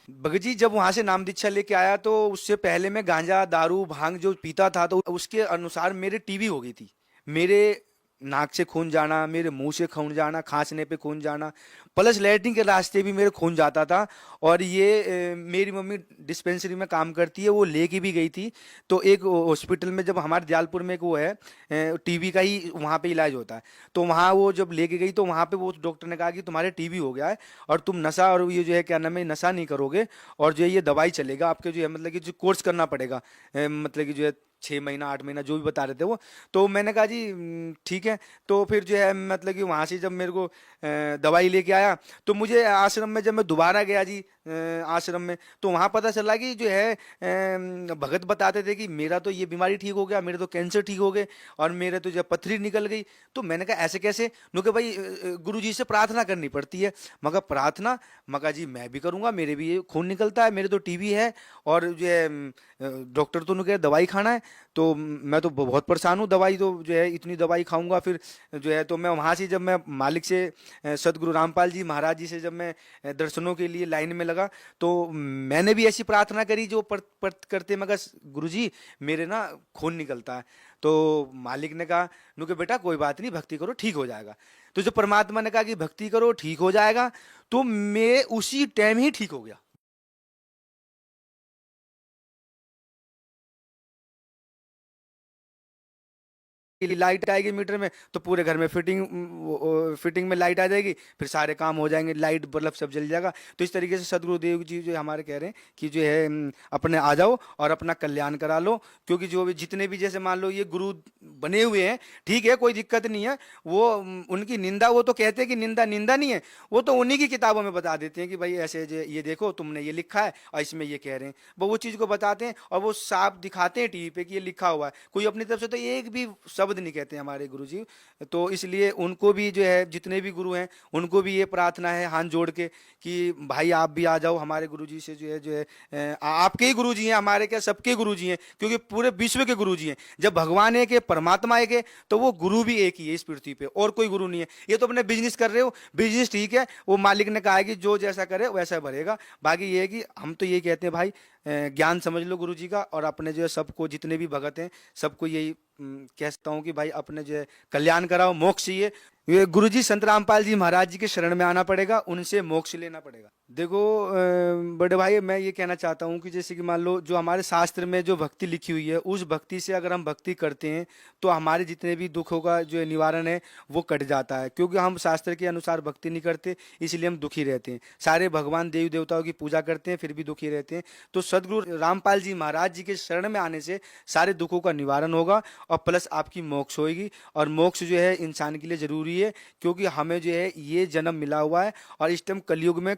भगत जी जब वहां से नाम दीक्षा लेके आया तो उससे पहले मैं गांजा दारू भांग जो पीता था, तो उसके अनुसार मेरे टीबी हो गई थी। मेरे नाक से खून जाना, मेरे मुंह से खून जाना, खांसने पे खून जाना, प्लस लैट्रिन के रास्ते भी मेरे खून जाता था। और ये मेरी मम्मी डिस्पेंसरी में काम करती है, वो लेके भी गई थी। तो एक हॉस्पिटल में, जब हमारे दयालपुर में एक वो है टीबी का ही वहाँ पे इलाज होता है, तो वहाँ वो जब लेके गई तो वहाँ पे वो डॉक्टर ने कहा कि तुम्हारे टीबी हो गया है और तुम नशा और ये जो है क्या नाम है नशा नहीं करोगे, और जो है ये दवाई चलेगा आपके, जो है मतलब कि जो कोर्स करना पड़ेगा, मतलब कि जो है 6 महीना 8 महीना जो भी बता रहे थे वो। तो मैंने कहा जी ठीक है। तो फिर जो है मतलब कि वहाँ से जब मेरे को दवाई लेके आया तो मुझे आश्रम में जब मैं दोबारा गया जी आश्रम में, तो वहाँ पता चला कि जो है भगत बताते थे कि मेरा तो ये बीमारी ठीक हो गया, मेरे तो कैंसर ठीक हो गए और मेरे तो जब पथरी निकल गई। तो मैंने कहा ऐसे कैसे? नो कि भाई गुरु जी से प्रार्थना करनी पड़ती है। मगर प्रार्थना, मगर जी मैं भी करूँगा, मेरे भी ये खून निकलता है, मेरे तो टीबी है और जो है डॉक्टर तो उन्होंने कहा दवाई खाना है। तो मैं तो बहुत परेशान हूँ, दवाई तो जो है इतनी दवाई खाऊंगा फिर जो है। तो मैं वहाँ से जब मैं मालिक से सदगुरु रामपाल जी महाराज जी से जब मैं दर्शनों के लिए लाइन में लगा, तो मैंने भी ऐसी प्रार्थना करी जो करते, मगर गुरु जी मेरे ना खून निकलता है। तो मालिक ने कहा नु कि बेटा कोई बात नहीं, भक्ति करो ठीक हो जाएगा। तो जब परमात्मा ने कहा कि भक्ति करो ठीक हो जाएगा, तो मैं उसी टाइम ही ठीक हो गया। लाइट आएगी मीटर में तो पूरे घर में फिटिंग में लाइट आ जाएगी, फिर सारे काम हो जाएंगे, लाइट बल्ब सब जल जाएगा। तो इस तरीके से सदगुरुदेव जी जो हमारे कह रहे हैं कि जो है अपने आ जाओ और अपना कल्याण करा लो। क्योंकि जो भी जितने भी जैसे मान लो ये गुरु बने हुए हैं, ठीक है कोई दिक्कत नहीं है, वो उनकी निंदा, वो तो कहते हैं कि निंदा निंदा नहीं है, वो तो उन्हीं की किताबों में बता देते हैं कि भाई ऐसे ये देखो तुमने ये लिखा है और इसमें ये कह रहे हैं, वो चीज़ को बताते हैं और वो साफ दिखाते हैं टीवी पे कि ये लिखा हुआ है। कोई अपनी तरफ से तो एक भी शब्द नहीं कहते हैं हमारे गुरुजी। तो इसलिए उनको भी जो है जितने भी गुरु हैं उनको भी ये प्रार्थना है हाथ जोड़ के कि भाई आप भी आ जाओ हमारे गुरुजी से, जो है आपके ही गुरुजी हैं, हमारे क्या सबके गुरुजी हैं, क्योंकि पूरे विश्व के गुरुजी हैं। जब भगवान एक है, परमात्मा एक है, तो वो गुरु भी एक ही है इस पृथ्वी पे, और कोई गुरु नहीं है। ये तो अपने बिजनेस कर रहे हो, बिजनेस ठीक है, वो मालिक ने कहा है कि जो जैसा करे वैसा भरेगा। बाकी ये है कि हम तो यही कहते हैं भाई ज्ञान समझ लो गुरु जी का, और अपने जो है सबको जितने भी भगत हैं सबको यही कहता हूँ कि भाई अपने जो है कल्याण कराओ, मोक्ष चाहिए, ये गुरु जी संत रामपाल जी महाराज जी के शरण में आना पड़ेगा, उनसे मोक्ष लेना पड़ेगा। देखो बड़े भाई मैं ये कहना चाहता हूँ कि जैसे कि मान लो जो हमारे शास्त्र में जो भक्ति लिखी हुई है, उस भक्ति से अगर हम भक्ति करते हैं तो हमारे जितने भी दुखों का जो निवारण है वो कट जाता है। क्योंकि हम शास्त्र के अनुसार भक्ति नहीं करते, इसलिए हम दुखी रहते हैं। सारे भगवान देवी देवताओं की पूजा करते हैं फिर भी दुखी रहते हैं। तो सदगुरु रामपाल जी महाराज जी के शरण में आने से सारे दुखों का निवारण होगा और प्लस आपकी मोक्ष होगी। और मोक्ष जो है इंसान के लिए जरूरी है, क्योंकि हमें जो है ये जन्म मिला हुआ है और इस टाइम कलयुग में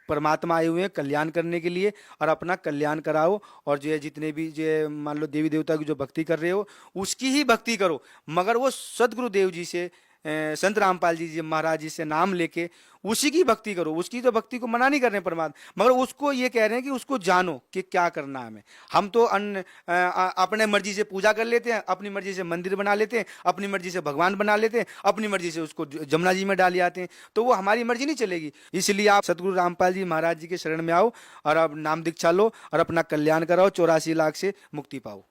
परमात्मा आए हुए हैं कल्याण करने के लिए, और अपना कल्याण कराओ। और जो है जितने भी जो है मान लो देवी देवता की जो भक्ति कर रहे हो उसकी ही भक्ति करो, मगर वो सदगुरुदेव जी से संत रामपाल जी महाराज जी से नाम लेके उसी की भक्ति करो। उसकी तो भक्ति को मना नहीं कर रहे हैं परमात्मा, मगर उसको ये कह रहे हैं कि उसको जानो कि क्या करना है हमें। हम तो अपने मर्जी से पूजा कर लेते हैं, अपनी मर्जी से मंदिर बना लेते हैं, अपनी मर्जी से भगवान बना लेते हैं, अपनी मर्जी से उसको जमुना जी में डाल आते हैं, तो वो हमारी मर्जी नहीं चलेगी। इसलिए आप सतगुरु रामपाल जी महाराज जी के शरण में आओ और अब नाम दीक्षा लो और अपना कल्याण कराओ, 84 लाख से मुक्ति पाओ।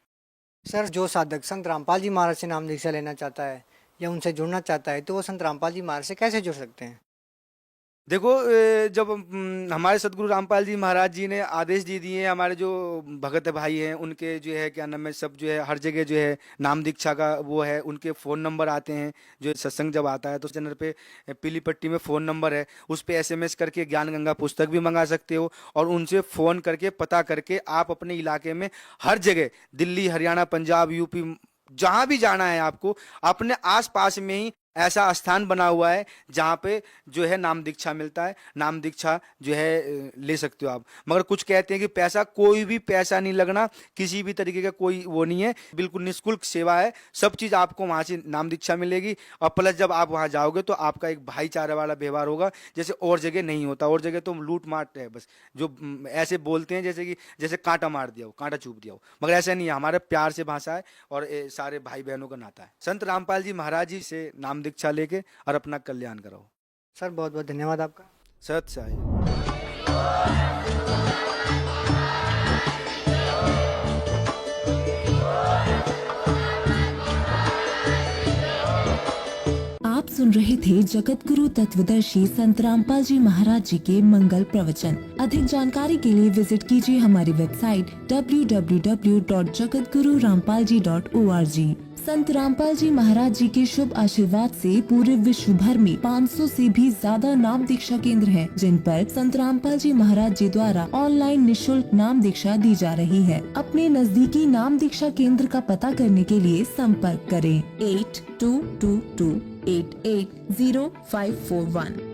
सर, जो साधक संत रामपाल जी महाराज से नाम दीक्षा लेना चाहता है या उनसे जुड़ना चाहता है, तो वो संत रामपाल जी महाराज से कैसे जुड़ सकते हैं? देखो जब हमारे सदगुरु रामपाल जी महाराज जी ने आदेश दे दिए, हमारे जो भगत भाई हैं उनके जो है क्या नाम है, सब जो है हर जगह जो है नाम दीक्षा का वो है, उनके फ़ोन नंबर आते हैं। जो सत्संग जब आता है तो चैनल पे पीली पट्टी में फ़ोन नंबर है, उस पे SMS करके ज्ञान गंगा पुस्तक भी मंगा सकते हो, और उनसे फ़ोन करके पता करके आप अपने इलाके में हर जगह, दिल्ली, हरियाणा, पंजाब, यूपी, जहाँ भी जाना है आपको, अपने आस पास में ही ऐसा स्थान बना हुआ है जहाँ पे जो है नाम दीक्षा मिलता है। नाम दीक्षा जो है ले सकते हो आप। मगर कुछ कहते हैं कि पैसा, कोई भी पैसा नहीं लगना, किसी भी तरीके का कोई वो नहीं है, बिल्कुल निःशुल्क सेवा है। सब चीज़ आपको वहाँ से नाम दीक्षा मिलेगी, और प्लस जब आप वहाँ जाओगे तो आपका एक भाईचारा वाला व्यवहार होगा, जैसे और जगह नहीं होता। और जगह तो लूट मार है बस, जो ऐसे बोलते हैं जैसे कि जैसे कांटा मार दिया हो, कांटा चुभ दिया हो, मगर ऐसा नहीं है। हमारे प्यार से भाषा है और सारे भाई बहनों का नाता है। संत रामपाल जी महाराज जी से नाम दीक्षा लेके और अपना कल्याण कराओ। सर बहुत बहुत धन्यवाद आपका। सत साई। आप सुन रहे थे जगत गुरु तत्वदर्शी संत रामपाल जी महाराज जी के मंगल प्रवचन। अधिक जानकारी के लिए विजिट कीजिए हमारी वेबसाइट www.jagatgururampalji.org। संत रामपाल जी महाराज जी के शुभ आशीर्वाद से पूरे विश्व भर में 500 से भी ज्यादा नाम दीक्षा केंद्र हैं, जिन पर संत रामपाल जी महाराज जी द्वारा ऑनलाइन निःशुल्क नाम दीक्षा दी जा रही है। अपने नजदीकी नाम दीक्षा केंद्र का पता करने के लिए संपर्क करें 8222880541।